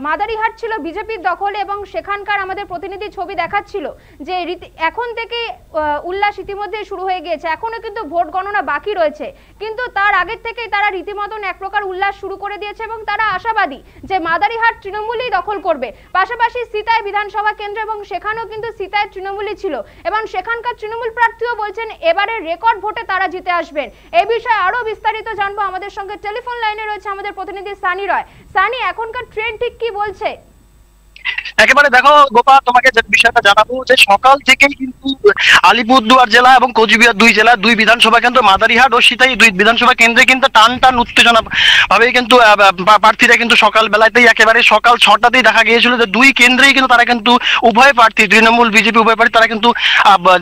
মাদারিহাট ছিল বিজেপির দখলে এবং সেখানকার আমাদের প্রতিনিধি ছবি দেখাচ্ছিল যে এখন থেকে উল্লাস ইতিমধ্যে শুরু হয়ে গিয়েছে। এখনো কিন্তু ভোট গণনা বাকি রয়েছে, কিন্তু তার আগের থেকেই তারা রীতিমতন এক প্রকার উল্লাস শুরু করে দিয়েছে এবং তারা আশাবাদী যে মাদারিহাট তৃণমূলই দখল করবে। পাশাপাশি সিতায় বিধানসভা কেন্দ্র এবং সেখানেও কিন্তু সিতায় তৃণমূলই ছিল এবং সেখানকার তৃণমূল প্রার্থীও বলছেন এবারে রেকর্ড ভোটে তারা জিতে আসবেন। এই বিষয়ে আরো বিস্তারিত জানবো। আমাদের সঙ্গে টেলিফোন লাইনে রয়েছে আমাদের প্রতিনিধি সানি রয়। সানি, এখনকার ট্রেন্ড ঠিক কি বলছে? একেবারে দেখো গোপা, তোমাকে যে বিষয়টা জানাবো যে সকাল থেকেই কিন্তু আলিপুরদুয়ার জেলা এবং কোচবিহার দুই জেলা দুই বিধানসভা কেন্দ্র মাদারিহাট ও সিতাই দুই বিধানসভা কেন্দ্রে কিন্তু টান উত্তেজনা ভাবেই কিন্তু প্রার্থীরা কিন্তু সকাল বেলাতেই একেবারে সকাল 6টাতেই দেখা গিয়েছিল যে দুই কেন্দ্রেই কিন্তু তারা কিন্তু উভয় প্রার্থী তৃণমূল বিজেপি উভয় প্রার্থী তারা কিন্তু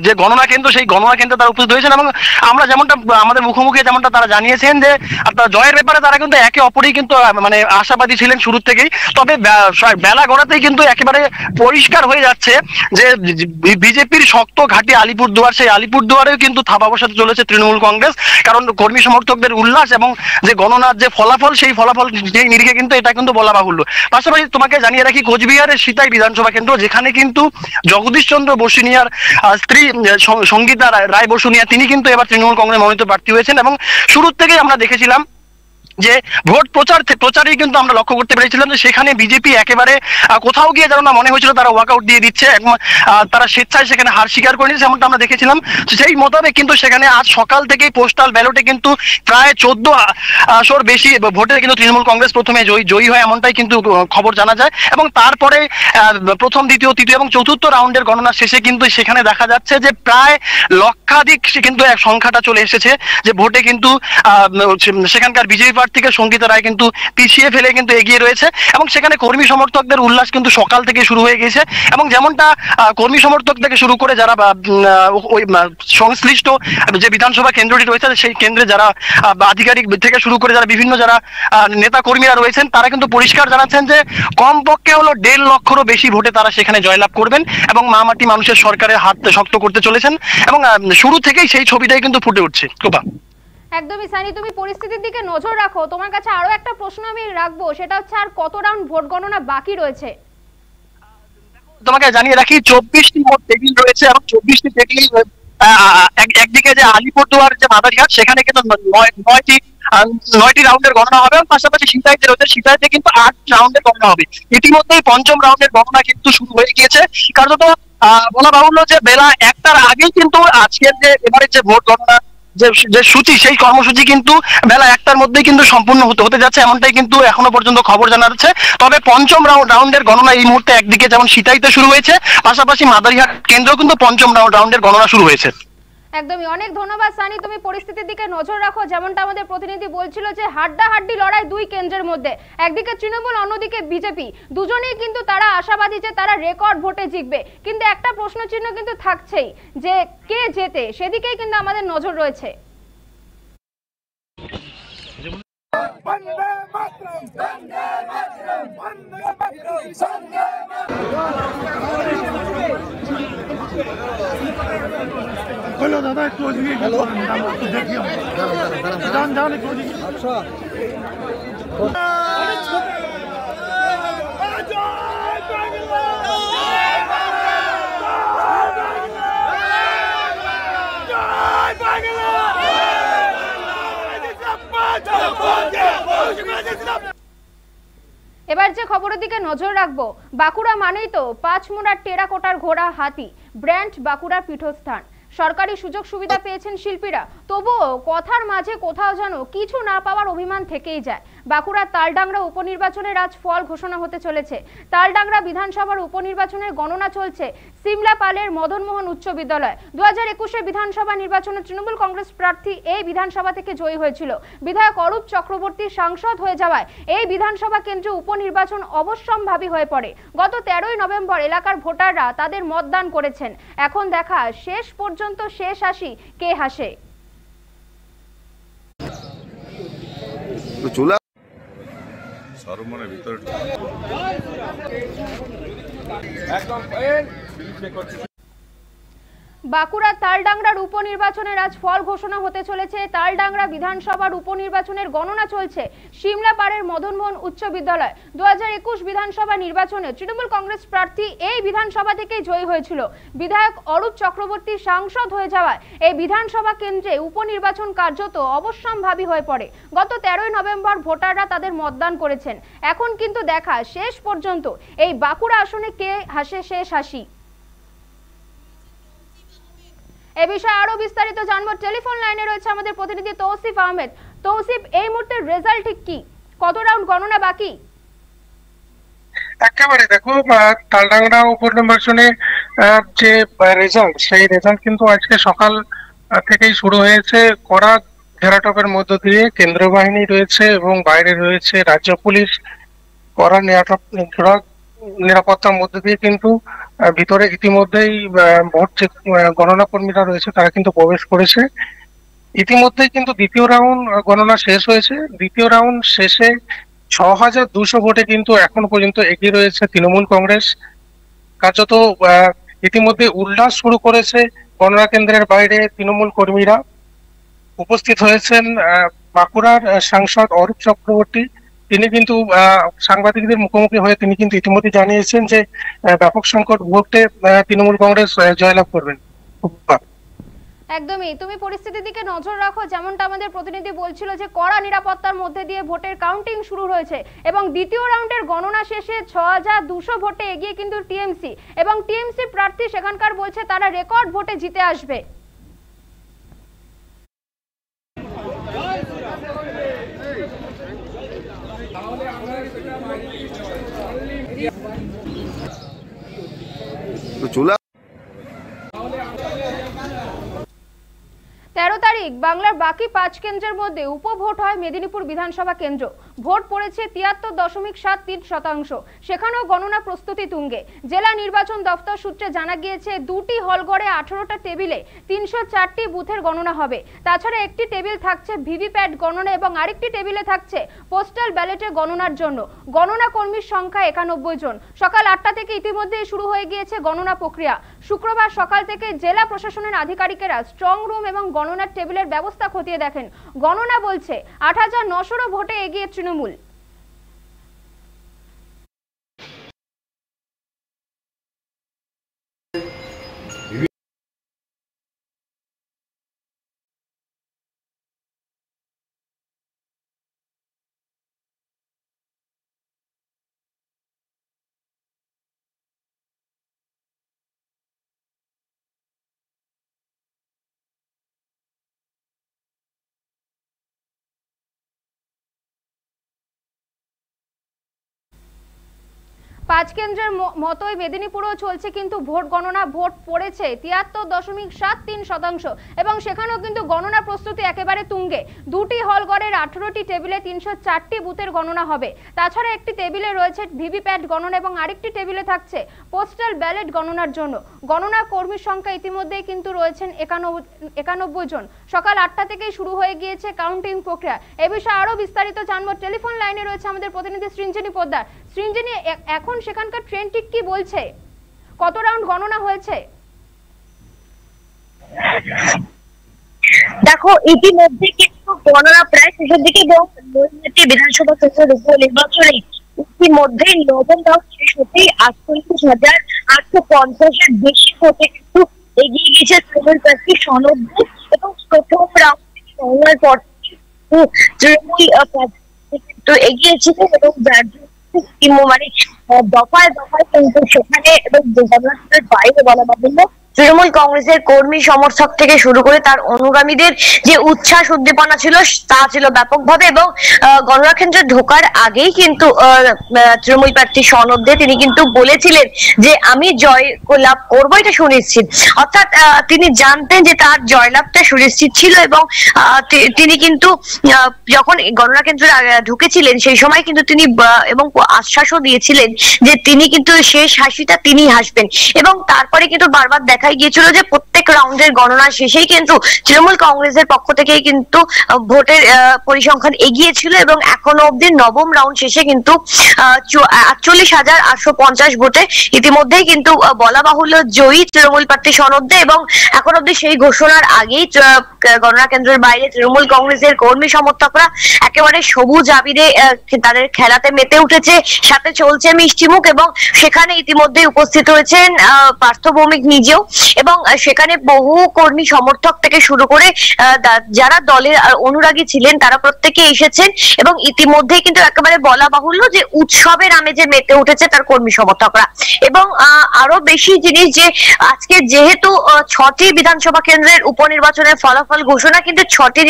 যে গণনা কেন্দ্র সেই গণনা কেন্দ্রে তারা উপস্থিত হয়েছেন এবং আমরা যেমনটা আমাদের মুখোমুখি যেমনটা তারা জানিয়েছেন যে আপনার জয়ের ব্যাপারে তারা কিন্তু একে অপরেই কিন্তু মানে আশাবাদী ছিলেন শুরু থেকেই। তবে বেলা গড়াতেই কিন্তু একেবারে পরিষ্কার হয়ে যাচ্ছে যে বিজেপির শক্ত ঘাঁটি আলিপুরদুয়ার, সেই আলিপুরদুয়ারেও কিন্তু থাবা বসাতে চলেছে তৃণমূল কংগ্রেস। কারণ কর্মী সমর্থকদের উল্লাস এবং যে গণনার যে ফলাফল সেই ফলাফল যেই নিরিখে কিন্তু এটা কিন্তু বলা বাহুল্য। পাশাপাশি তোমাকে জানিয়ে রাখি কোচবিহারের সিতাই বিধানসভা কেন্দ্র যেখানে কিন্তু জগদীশ চন্দ্র বসুনিয়ার স্ত্রী সঙ্গীতা রায় বসুনিয়া তিনি কিন্তু এবার তৃণমূল কংগ্রেস মনোনীত প্রার্থী হয়েছেন এবং শুরুর থেকেই আমরা দেখেছিলাম যে ভোট প্রচারেই কিন্তু আমরা লক্ষ্য করতে পেরেছিলাম যে সেখানে বিজেপি একেবারে কোথাও গিয়ে যেন না মনে হয়েছিল তারা ওয়াকআউট দিয়ে দিচ্ছে, তারা স্বেচ্ছায় সেখানে হার স্বীকার করে নিচ্ছে এমনটা আমরা দেখেছিলাম। সেই মোতাবেক কিন্তু সেখানে আজ সকাল থেকেই পোস্টাল ব্যালটে কিন্তু প্রায় 1400 বেশি ভোটে কিন্তু তৃণমূল কংগ্রেস প্রথমে জয়ী হয় এমনটাই কিন্তু খবর জানা যায় এবং তারপরে প্রথম দ্বিতীয় তৃতীয় এবং চতুর্থ রাউন্ডের গণনা শেষে কিন্তু সেখানে দেখা যাচ্ছে যে প্রায় লক্ষাধিক কিন্তু এক সংখ্যাটা চলে এসেছে যে ভোটে কিন্তু সেখানকার বিজেপি থেকে সঙ্গীতা রায় কিন্তু পিছিয়ে ফেলে কিন্তু এগিয়ে রয়েছে এবং সেখানে কর্মী সমর্থকদের উল্লাস কিন্তু সকাল থেকে শুরু হয়ে গেছে এবং যেমনটা কর্মী সমর্থক থেকে শুরু করে যারা ওই সংশ্লিষ্ট যে বিধানসভা কেন্দ্রটি রয়েছে সেই কেন্দ্রে যারা আধিকারিক থেকে শুরু করে যারা বিভিন্ন যারা নেতা কর্মীরা রয়েছেন তারা কিন্তু পরিষ্কার জানাচ্ছেন যে কমপক্ষে হলো 1.5 লক্ষেরও বেশি ভোটে তারা সেখানে জয়লাভ করবেন এবং মাটি মানুষের সরকারের হাত শক্ত করতে চলেছেন এবং শুরু থেকেই সেই ছবিটাই কিন্তু ফুটে উঠছে। কোপা একদমই সানি, তুমি পরিস্থিতির দিকে নজর রাখো। তোমার কাছে আরো একটা প্রশ্ন আমি রাখবো, সেটা হচ্ছে আর কত রাউন্ড ভোট গণনা বাকি রয়েছে? তোমাকে জানিয়ে রাখি 24টি মোট টেবিল রয়েছে এবং 24টি টেবিল একদিকে যে আলিপুরদুয়ার যে মাদারিহাট সেখানে কিন্তু 9টি রাউন্ডের গণনা হবে এবং পাশাপাশি সিতাইতে রয়েছে সিতাইতে কিন্তু 8 রাউন্ডের গণনা হবে। ইতিমধ্যেই পঞ্চম রাউন্ডের গণনা কিন্তু শুরু হয়ে গিয়েছে। কার্যত বলা বাহুল্য যে বেলা 1টার আগেই কিন্তু আজকের যে এবারে যে ভোট গণনা যে সূচি সেই কর্মসূচি কিন্তু বেলা 1টার মধ্যেই কিন্তু সম্পূর্ণ হতে যাচ্ছে এমনটাই কিন্তু এখনো পর্যন্ত খবর জানা যাচ্ছে। তবে পঞ্চম রাউন্ডের গণনা এই মুহূর্তে একদিকে যেমন সিতাইতে শুরু হয়েছে পাশাপাশি মাদারিহাট কেন্দ্র কিন্তু পঞ্চম রাউন্ডের গণনা শুরু হয়েছে। একদমই, অনেক ধন্যবাদ সানি, তুমি পরিস্থিতির দিকে নজর রাখো। যেমনটা আমাদের প্রতিনিধি বলছিল যে হাড্ডাহাড্ডি লড়াই দুই কেন্দ্রের মধ্যে, একদিকে তৃণমূল অন্যদিকে বিজেপি, দুজনেই কিন্তু তারা আশাবাদী যে তারা রেকর্ড ভোটে জিতবে, কিন্তু একটা প্রশ্ন চিহ্ন কিন্তু থাকছেই যে কে জেতে, সেদিকেই কিন্তু আমাদের নজর রয়েছে। হ্যালো দাদা, একটু দেখি আচ্ছা এবার যে খবরের দিকে নজর রাখবো, বাঁকুড়া মানেই তো 5 মুড়ার টেরাকোটার ঘোড়া হাতি, ব্র্যান্ড বাঁকুড়ার পীঠস্থান। সরকারি সুযোগ সুবিধা পেয়েছেন শিল্পীরা, তবুও কথার মাঝে কোথাও যেন কিছু না পাওয়ার অভিমান থেকেই যায়। বাঁকুড়ার তালডাংরা উপনির্বাচনের আজ ফল ঘোষণা হতে চলেছে। তালডাংরা বিধানসভার উপনির্বাচনের গণনা চলছে সিমলাপালের মদনমোহন উচ্চ বিদ্যালয়। 2021 বিধানসভা নির্বাচনে তৃণমূল কংগ্রেস প্রার্থী এই বিধানসভা থেকে জয়ী হয়েছিল। বিধায়ক অরূপ চক্রবর্তী সাংসদ হয়ে যাওয়ায় এই বিধানসভা কেন্দ্রে উপনির্বাচন অবশ্যম্ভাবী হয়ে পড়ে। গত 13 নভেম্বর এলাকার ভোটাররা তাদের মতদান করেছেন। এখন দেখা শেষ পর্যন্ত শেষ হাসি কে হাসে। বাঁকুড়ার তালডাংরার উপনির্বাচনের আজ ফল ঘোষণা হতে চলেছে। তালডাংরা বিধানসভার উপনির্বাচনের গণনা চলছে সিমলাপাড়ের মদনমোহন উচ্চ বিদ্যালয়। 2021 বিধানসভা নির্বাচনে তৃণমূল কংগ্রেস প্রার্থী এই বিধানসভা থেকেই জয়ী হয়েছিল। বিধায়ক অরূপ চক্রবর্তী সাংসদ হয়ে যাওয়ায় এই বিধানসভা কেন্দ্রে উপনির্বাচন কার্যত অবশ্যম্ভাবী হয়ে পড়ে। গত 13 নভেম্বর ভোটাররা তাদের মতদান করেছেন। এখন কিন্তু দেখা শেষ পর্যন্ত এই বাঁকুড়া আসনে কে হাসে শেষ হাসি। এ বিষয়ে আরো বিস্তারিত জানবো। টেলিফোন লাইনে রয়েছে আমাদের প্রতিনিধি তৌসিফ আহমেদ। তৌসিফ, এই মুহূর্তে রেজাল্ট ঠিক কি, কত রাউন্ড গণনা বাকি? একেবারে দেখো, তালডাংরা উপনির্বাচনে যে রেজাল্ট, সেই রেজাল্ট কিন্তু আজকে সকাল থেকেই শুরু হয়েছে। কড়া ঘেরাটোপের মধ্য দিয়ে কেন্দ্রীয় বাহিনী রয়েছে এবং বাইরে রয়েছে রাজ্য পুলিশ। কড়া নিরাপত্তার মধ্যে দিয়ে কিন্তু ভিতরে ইতিমধ্যেই ভোট যে গণনা কর্মীরা রয়েছে তারা কিন্তু প্রবেশ করেছে। ইতিমধ্যেই কিন্তু দ্বিতীয় রাউন্ড গণনা শেষ হয়েছে। দ্বিতীয় রাউন্ড শেষে 6200 ভোটে কিন্তু এখন পর্যন্ত এগিয়ে রয়েছে তৃণমূল কংগ্রেস। কার্যত ইতিমধ্যে উল্লাস শুরু করেছে গণনা কেন্দ্রের বাইরে তৃণমূল কর্মীরা। উপস্থিত হয়েছেন বাঁকুড়ার সাংসদ অরূপ চক্রবর্তী। তিনি কিন্তু সাংবাদিকদের মুখোমুখি হয়ে তিনি কিন্তু ইতিমধ্যে জানিয়েছেন যে ব্যাপক সংখ্যক ভোটে তৃণমূল কংগ্রেস জয়লাভ করবেন। একদমই, তুমি পরিস্থিতির দিকে নজর রাখো। যেমনটা আমাদের প্রতিনিধি বলছিল যে কড়া নিরাপত্তার মধ্যে দিয়ে ভোটের কাউন্টিং শুরু হয়েছে এবং দ্বিতীয় রাউন্ডের গণনা শেষে 6200 ভোটে এগিয়ে কিন্তু টিএমসি এবং টিএমসি প্রার্থী সেখানকার বলছে তারা রেকর্ড ভোটে জিতে আসবে। তো চলে 13 তারিখ বাংলার বাকি 5 কেন্দ্রের মধ্যে উপভোট হয় মেদিনীপুর বিধানসভা কেন্দ্র। ভোট পড়েছে 73.73%। সেখানেও গণনা প্রস্তুতি তুঙ্গে। জেলা নির্বাচন দপ্তর সূত্রে জানা গিয়েছে 2টি হলঘরে 18টা টেবিলে 304টি বুথের গণনা হবে। তাছাড়া একটি টেবিল থাকছে ভিভিপ্যাট গণনা এবং আরেকটি টেবিলে থাকছে পোস্টাল ব্যালটে গণনার জন্য। গণনা কর্মীর সংখ্যা 91 জন। সকাল 8টা থেকে ইতিমধ্যেই শুরু হয়ে গিয়েছে গণনা প্রক্রিয়া। শুক্রবার সকাল থেকে জেলা প্রশাসনের আধিকারিকেরা স্ট্রং রুম এবং গণনার টেবিলের ব্যবস্থা খতিয়ে দেখেন। গণনা বলছে 8900 ভোটে এগিয়ে তৃণমূল। পাঁচ কেন্দ্রের মতোই মেদিনীপুরেও চলছে কিন্তু ভোট গণনা। ভোট পড়েছে 73.73% এবং সেখানেও কিন্তু গণনা প্রস্তুতি একেবারে তুঙ্গে। 2টি হলঘরের 18টি টেবিলে 304টি বুথের গণনা হবে। তাছাড়া একটি টেবিলে রয়েছে ভিভিপ্যাট গণনা এবং আরেকটি টেবিলে থাকছে পোস্টাল ব্যালট গণনার জন্য। গণনা কর্মীর সংখ্যা ইতিমধ্যেই কিন্তু রয়েছেন 91 জন। সকাল 8টা থেকেই শুরু হয়ে গিয়েছে কাউন্টিং প্রক্রিয়া। এ বিষয়ে আরো বিস্তারিত জানবো। টেলিফোন লাইনে রয়েছে আমাদের প্রতিনিধি সৃঞ্জনী পোদ্দার। সৃঞ্জনী, এখন সেখানকার ট্রেন ঠিক কি বলছে, কত রাউন্ড গণনা হয়েছে? দেখো, ইতিমধ্যে কিন্তু গণনা প্রায় শেষের দিকে এবং বিধানসভা কেন্দ্রের উপনির্বাচনে ইতিমধ্যে নবম রাউন্ড শেষ হতেই 48,850-এর বেশি ভোটে কিন্তু এগিয়ে গেছে তৃণমূল প্রার্থী সনদ ঘোষ এবং প্রথম রাউন্ডে গণনার পর তৃণমূল কিন্তু এগিয়েছিলেন এবং যার মানে দফায় দফায় কিন্তু সেখানে এবং গণনার বাইরে বলা বাহুল্য তৃণমূল কংগ্রেসের কর্মী সমর্থক থেকে শুরু করে তার অনুগামীদের যে উচ্ছ্বাস উদ্দীপনা ছিল তা ছিল ব্যাপকভাবে। এবং গণনা কেন্দ্রে ঢোকার আগেই কিন্তু তৃণমূল প্রার্থী সনদ দে তিনি কিন্তু বলেছিলেন যে আমি জয় লাভ করবো, এটা সুনিশ্চিত। অর্থাৎ তিনি জানতেন যে তার জয়লাভটা সুনিশ্চিত ছিল এবং তিনি কিন্তু যখন গণনা কেন্দ্রে ঢুকেছিলেন সেই সময় কিন্তু তিনি এবং আশ্বাসও দিয়েছিলেন যে তিনি কিন্তু শেষ হাসিটা তিনি হাসবেন। এবং তারপরে কিন্তু বারবার দেখাই গিয়েছিল যে প্রত্যেক রাউন্ডের গণনা শেষেই কিন্তু তৃণমূল কংগ্রেসের পক্ষ থেকেই কিন্তু ভোটের পরিসংখ্যান এগিয়ে ছিল এবং এখনো অব্দি নবম রাউন্ড শেষে কিন্তু 48,850 ভোটে ইতিমধ্যেই কিন্তু বলা বাহুল্য জয়ী তৃণমূল প্রার্থী সনদ দে। এবং এখন অব্দি সেই ঘোষণার আগেই গণনা কেন্দ্রের বাইরে তৃণমূল কংগ্রেসের কর্মী সমর্থকরা একেবারে সবুজ আবিরে তাদের খেলাতে মেতে উঠেছে, সাথে চলছে মিষ্টিমুখ। এবং সেখানে ইতিমধ্যে উপস্থিত হয়েছেন পার্থ ভৌমিক নিজেও। এবং সেখানে বহু কর্মী সমর্থক থেকে শুরু করে যারা দলের অনুরাগী ছিলেন তারা প্রত্যেকে এসেছেন এবং ইতিমধ্যে কিন্তু একেবারে বলা বাহুল্য যে উৎসবের আমেজে মেতে উঠেছে তার কর্মী সমর্থকরা। এবং আরো বেশি জিনিস যে আজকে যেহেতু 6টি বিধানসভা কেন্দ্রের উপনির্বাচনের ফলাফল ঘোষণা, কিন্তু 6টি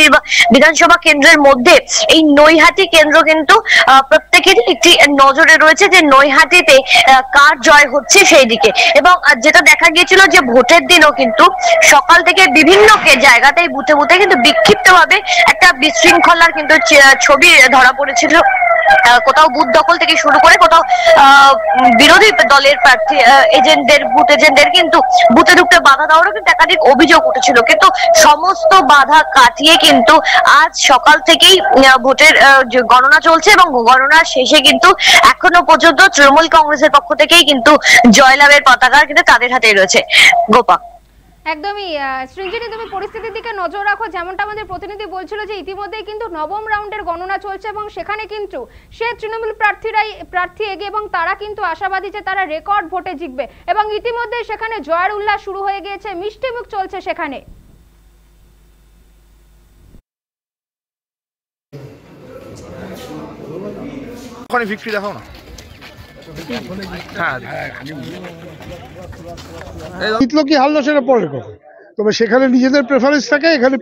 বিধানসভা কেন্দ্রের মধ্যে এই নৈহাটি কেন্দ্র কিন্তু প্রত্যেকেরই একটি নজরে রয়েছে যে নৈহাটিতে কার জয় হচ্ছে সেই দিকে। এবং যেটা দেখা গিয়েছিল যে ভোটের দিনও কিন্তু সকাল থেকে বিভিন্ন জায়গাতেই বুথে বুথে কিন্তু বিক্ষিপ্ত ভাবে একটা বিশৃঙ্খলার কিন্তু ছবি ধরা পড়েছিল। কোথাও বুথ দখল থেকে শুরু করে কোথাও বিরোধী দলের প্রার্থী এজেন্টদের বুথ এজেন্টদের কিন্তু বুথে ঢুকতে বাধা দেওয়ারও কিন্তু একাধিক অভিযোগ উঠেছিল। কিন্তু সমস্ত বাধা কাটিয়ে কিন্তু আজ সকাল থেকেই ভোটের গণনা চলছে এবং গণনা শেষে কিন্তু এখনো পর্যন্ত তৃণমূল কংগ্রেসের পক্ষ থেকেই কিন্তু জয়লাভের পতাকা কিন্তু তাদের হাতেই রয়েছে। গোপা, একদমই সৃঞ্জিনী, তুমি পরিস্থিতির দিকে নজর রাখো। যেমনটা আমাদের প্রতিনিধি বলছিল যে ইতিমধ্যেই কিন্তু নবম রাউন্ডের গণনা চলছে এবং সেখানে কিন্তু সে তৃণমূল প্রার্থী এগিয়ে এবং তারা কিন্তু আশাবাদী যে তারা রেকর্ড ভোটে জিতবে এবং ইতিমধ্যেই সেখানে জয়ের উল্লাস শুরু হয়ে গিয়েছে, মিষ্টিমুখ চলছে সেখানে। ভিক্টরি দেখাও না। জিতলো কি হারলো সেটা পরের কথা, তবে সেখানে নিজেদের প্রেফারেন্স থাকে। এখানে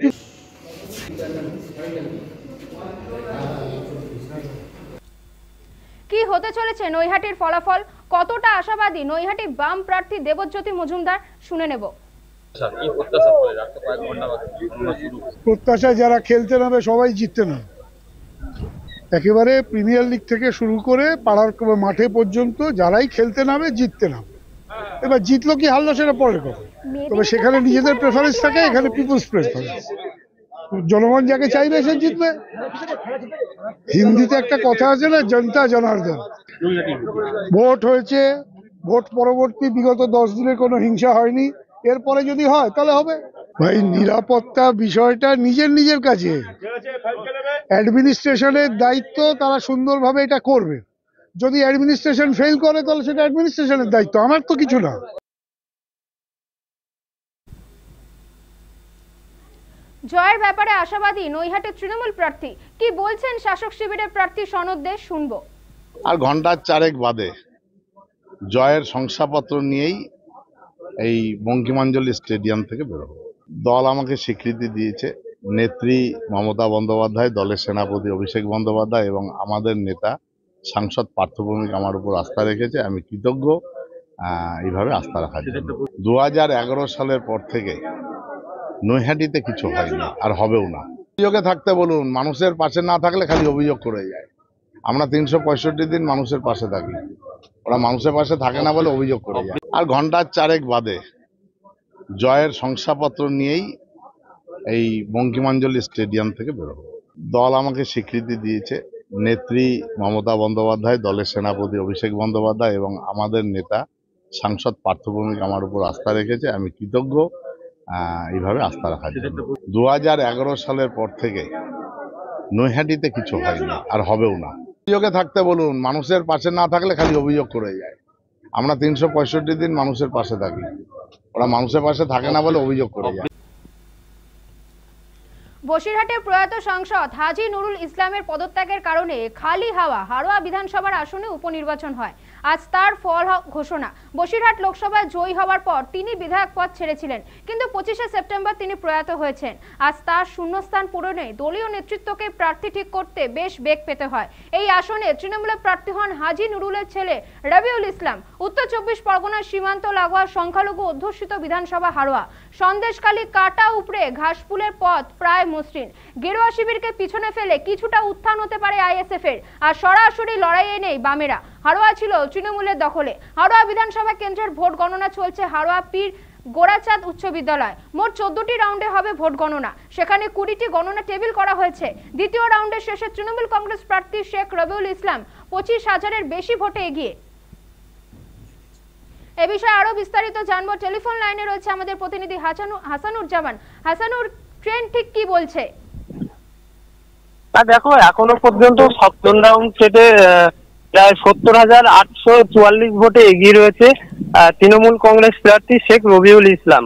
কি হতে চলেছে নৈহাটির ফলাফল, কতটা আশাবাদী নৈহাটি বাম প্রার্থী দেবজ্যোতি মজুমদার, শুনে নেব। প্রত্যাশায় যারা খেলতে নামে সবাই জিততে নামে, একেবারে প্রিমিয়ার লিগ থেকে শুরু করে পাড়ার মাঠে পর্যন্ত যারাই খেলতে নামে জিততে নামে। এবার জিতলো কি হারলো সেটা পরের কথা, তবে সেখানে নিজেদের প্রেফারেন্স থাকে। এখানে পিপুলস প্রেফারেন্স, জনগণ যাকে চাইবে সে জিতবে। হিন্দিতে একটা কথা আছে না, জনতা জনার্দন। ভোট হয়েছে, ভোট পরবর্তী বিগত 10 দিনে কোনো হিংসা হয়নি। এরপরে যদি হয় তাহলে হবে। ভাই, নিরাপত্তা বিষয়টা নিজের কাছে। অ্যাডমিনিস্ট্রেশনের দায়িত্ব, তারা সুন্দরভাবে এটা করবে। যদি অ্যাডমিনিস্ট্রেশন ফেল করে তাহলে সেটা অ্যাডমিনিস্ট্রেশনের দায়িত্ব, আমার তো কিছু না। জয়ের ব্যাপারে আশাবাদী নৈহাটির তৃণমূল প্রার্থী, কি বলছেন শাসক শিবিরের প্রার্থী সনদ দে, শুনবো। আর ঘন্টার চারেক বাদে জয়ের শংসাপত্র নিয়েই এই বঙ্কিমাঞ্জলি স্টেডিয়াম থেকে বেরোবো। দল আমাকে স্বীকৃতি দিয়েছে, নেত্রী মমতা বন্দ্যোপাধ্যায়, দলের সেনাপতি অভিষেক বন্দ্যোপাধ্যায় এবং আমাদের নেতা সাংসদ পার্থ ভৌমিক আমার উপর আস্থা রেখেছে। আমি কৃতজ্ঞ এইভাবে আস্থা রাখার জন্য। 2011 সালের পর থেকে নৈহাটিতে কিছু হয়নি আর হবেও না। অভিযোগে থাকতে বলুন, মানুষের পাশে না থাকলে খালি অভিযোগ করে যায়। আমরা 365 দিন মানুষের পাশে থাকি, ওরা মানুষের পাশে থাকে না বলে অভিযোগ করে যায়। আর ঘন্টার চারেক বাদে জয়ের শংসাপত্র নিয়েই এই বঙ্কিমাঞ্জলি স্টেডিয়াম থেকে বেরোবো। দল আমাকে স্বীকৃতি দিয়েছে, নেত্রী মমতা বন্দ্যোপাধ্যায়, দলের সেনাপতি অভিষেক বন্দ্যোপাধ্যায় এবং আমাদের নেতা সাংসদ পার্থ ভৌমিক আমার উপর আস্থা রেখেছে। আমি কৃতজ্ঞ এইভাবে আস্থা রাখার জন্য। 2011 সালের পর থেকে নৈহাটিতে কিছু হয়নি আর হবেও না। অভিযোগে থাকতে বলুন, মানুষের পাশে না থাকলে খালি অভিযোগ করে যায়। আমরা 365 দিন মানুষের পাশে থাকি, ওরা মানুষের পাশে থাকে না বলে অভিযোগ করে যায়। বসিরহাটের প্রয়াত সাংসদ হাজী নুরুল ইসলামের পদত্যাগের কারণে খালি হাওয়া হাড়োয়া বিধানসভার আসনে উপনির্বাচন হয়। আজ তার ফল ঘোষণা। বসিরহাট লোকসভায় জয়ী হওয়ার পর তিনি বিধায়ক পদ ছেড়েছিলেন, কিন্তু 25শে সেপ্টেম্বর তিনি প্রয়াত হয়েছেন। আজ তার শূন্যস্থান পূরণে দলীয় নেতৃত্বকে প্রার্থী ঠিক করতে বেশ বেগ পেতে হয়। এই আসনে তৃণমূলের প্রার্থী হন হাজি নুরুলের ছেলে রবিউল ইসলাম। উত্তর 24 পরগনার সীমান্ত লাগোয়া সংখ্যালঘু অধ্যুষিত বিধানসভা হারোয়া। সন্দেশখালী কাটা উপরে ঘাসফুলের পথ প্রায় মসৃণ। গেরুয়া শিবিরকে পিছনে ফেলে কিছুটা উত্থান হতে পারে আইএসএফ এর, আর সরাসরি লড়াইয়ে নেই বামেরা। হারোয়া ছিল তৃণমূলের দখলে। হারোয়া বিধানসভা কেন্দ্রের ভোট গণনা চলছে হারোয়া পীর গোরাচাঁদ উচ্চ বিদ্যালয়। মোট 14টি রাউন্ডে হবে ভোট গণনা, সেখানে 20টি গণনা টেবিল করা হয়েছে। দ্বিতীয় রাউন্ডের শেষে তৃণমূল কংগ্রেস প্রার্থী শেখ রবিউল ইসলাম 25,000-এর বেশি ভোটে এগিয়ে। এ বিষয়ে আরো বিস্তারিত জানবো। টেলিফোন লাইনে রয়েছে আমাদের প্রতিনিধি হাসানুর জামান। হাসানুর, ট্রেন ঠিক কি বলছে? দেখো, এখনো পর্যন্ত সপ্তম রাউন্ড সেটে প্রায় 70,844 ভোটে এগিয়ে রয়েছে তৃণমূল কংগ্রেস প্রার্থী শেখ রবিউল ইসলাম।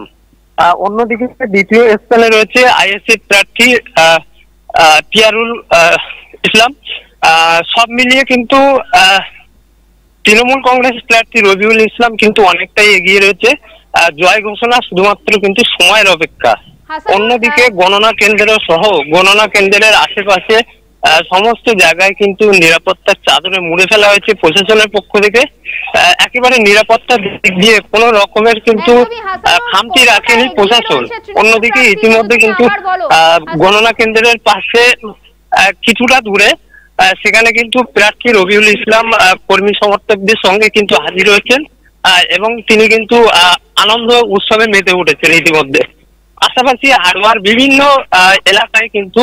অন্যদিকে দ্বিতীয় স্থানে রয়েছে আইএসএফ প্রার্থী পিয়ারুল ইসলাম। সব মিলিয়ে কিন্তু তৃণমূল কংগ্রেস প্রার্থী রবিউল ইসলাম কিন্তু অনেকটাই এগিয়ে রয়েছে। জয় ঘোষণা শুধুমাত্র কিন্তু সময়ের অপেক্ষা। অন্যদিকে গণনা কেন্দ্র সহ গণনা কেন্দ্রের আশেপাশে সমস্ত জায়গায় কিন্তু নিরাপত্তার চাদরে মুড়ে ফেলা হয়েছে প্রশাসনের পক্ষ থেকে। একেবারে নিরাপত্তার দিক দিয়ে কোনো রকমের কিন্তু খামতি রাখেনি প্রশাসন। অন্যদিকে ইতিমধ্যে কিন্তু গণনা কেন্দ্রের পাশে কিছুটা দূরে সেখানে কিন্তু প্রার্থী রবিউল ইসলাম কর্মী সমর্থকদের সঙ্গে কিন্তু হাজির হয়েছেন এবং তিনি কিন্তু আনন্দ উৎসবে মেতে উঠেছেন ইতিমধ্যে। পাশাপাশি হারোয়ার বিভিন্ন এলাকায় কিন্তু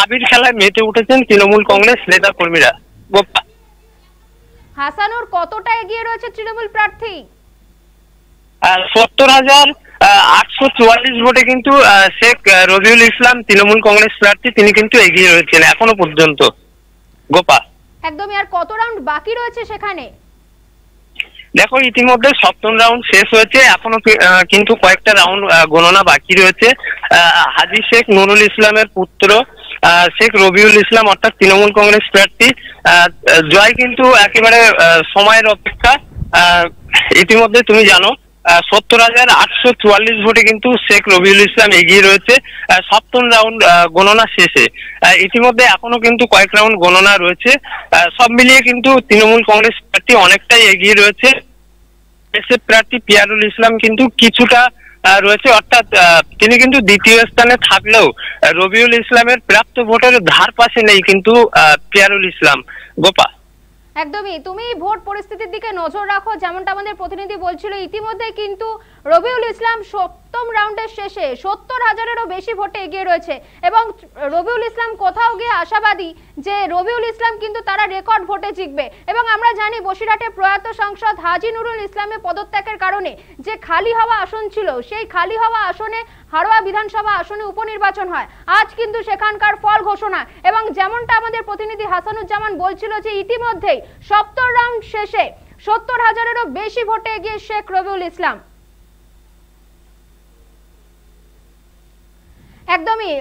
আবির খেলায় মেতে উঠেছেন তৃণমূল কংগ্রেস নেতা কর্মীরা। হাসানুর, কতটা এগিয়ে রয়েছে তৃণমূল প্রার্থী? 70,844 ভোটে কিন্তু শেখ রবিউল ইসলাম তৃণমূল কংগ্রেস প্রার্থী তিনি কিন্তু এগিয়ে রয়েছেন এখনো পর্যন্ত। গোপা, একদমই। আর কত রাউন্ড বাকি রয়েছে সেখানে? দেখো, ইতিমধ্যে সপ্তম রাউন্ড শেষ হয়েছে, এখনো কিন্তু কয়েকটা রাউন্ড গণনা বাকি রয়েছে। হাজি শেখ নুরুল ইসলামের পুত্র শেখ রবিউল ইসলাম অর্থাৎ তৃণমূল কংগ্রেস প্রার্থী জয় কিন্তু একেবারে সময়ের অপেক্ষা। ইতিমধ্যে তুমি জানো 70,844 ভোটে কিন্তু শেখ রবিউল ইসলাম এগিয়ে রয়েছে সপ্তম রাউন্ড গণনা শেষে। ইতিমধ্যে এখনো কিন্তু কয়েক রাউন্ড গণনা রয়েছে। সব মিলিয়ে কিন্তু তৃণমূল কংগ্রেস প্রার্থী অনেকটাই এগিয়ে রয়েছে। এসএফ প্রার্থী পিয়ারুল ইসলাম কিন্তু কিছুটা রয়েছে, অর্থাৎ তিনি কিন্তু দ্বিতীয় স্থানে থাকলেও রবিউল ইসলামের প্রাপ্ত ভোটের ধার পাশে নেই কিন্তু পিয়ারুল ইসলাম। গোপা, একদমই। তুমি ভোট পরিস্থিতির দিকে নজর রাখো, যেমনটা আমাদের প্রতিনিধি বলছিল। ইতিমধ্যে কিন্তু রবিউল ইসলাম সপ্তম রাউন্ডের শেষে 70,000-এরও বেশি ভোটে এগিয়ে রয়েছে এবং রবিউল ইসলাম কোথাও গিয়ে আশাবাদী যে রবিউল ইসলাম কিন্তু তারা রেকর্ড ভোটে জিতবে। এবং আমরা জানি বসিরহাটে প্রয়াত সাংসদ হাজি নুরুল ইসলামের পদত্যাগের কারণে যে খালি হওয়া আসন ছিল, সেই খালি হওয়া আসনে হারোয়া বিধানসভা আসনে উপনির্বাচন হয়। আজ কিন্তু সেখানকার ফল ঘোষণা এবং যেমনটা আমাদের প্রতিনিধি হাসানুজ্জামান বলছিল যে ইতিমধ্যেই সপ্তম রাউন্ড শেষে 70,000-এরও বেশি ভোটে এগিয়ে শেখ রবিউল ইসলাম। একদমই।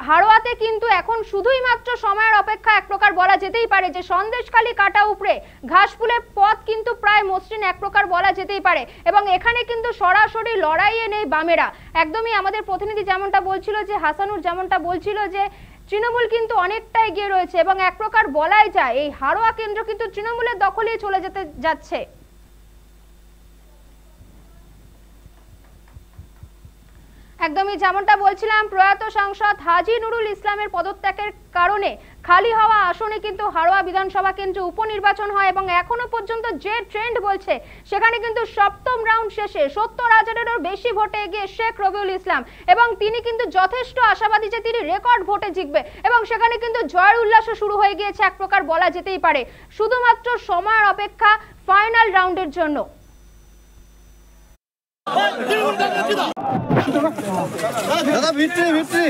হারোয়াতে কিন্তু এখন শুধুই মাত্র সময়ের অপেক্ষা এক প্রকার বলা যেতেই পারে যে সন্দেশখালী কাটা উপরে ঘাসফুলের পথ কিন্তু প্রায় মসৃণ এক প্রকার বলা যেতেই পারে এবং এখানে কিন্তু সরাসরি লড়াইয়ে নেই বামেরা। একদমই আমাদের প্রতিনিধি যেমনটা বলছিল যে হাসানুর যেমনটা বলছিল যে তৃণমূল কিন্তু অনেকটা এগিয়ে রয়েছে এবং এক প্রকার বলাই যায় এই হারোয়া কেন্দ্র কিন্তু তৃণমূলের দখলেই চলে যেতে যাচ্ছে। একদমই যেমনটা বলছিলাম, প্রয়াত সাংসদ হাজি নুরুল ইসলামের পদত্যাগের কারণে খালি হওয়া আসনে কিন্তু হারোয়া বিধানসভা কেন্দ্রে উপনির্বাচন হয় এবং এখনো পর্যন্ত যে ট্রেন্ড বলছে সেখানে কিন্তু সপ্তম রাউন্ড শেষে 70,000-এরও বেশি ভোটে এগিয়ে শেখ রবিউল ইসলাম এবং তিনি কিন্তু যথেষ্ট আশাবাদী যে তিনি রেকর্ড ভোটে জিতবে এবং সেখানে কিন্তু জয়ের উল্লাসও শুরু হয়ে গিয়েছে এক প্রকার বলা যেতেই পারে। শুধুমাত্র সময়ের অপেক্ষা ফাইনাল রাউন্ডের জন্য। দাদা ভিতরে ভিতরে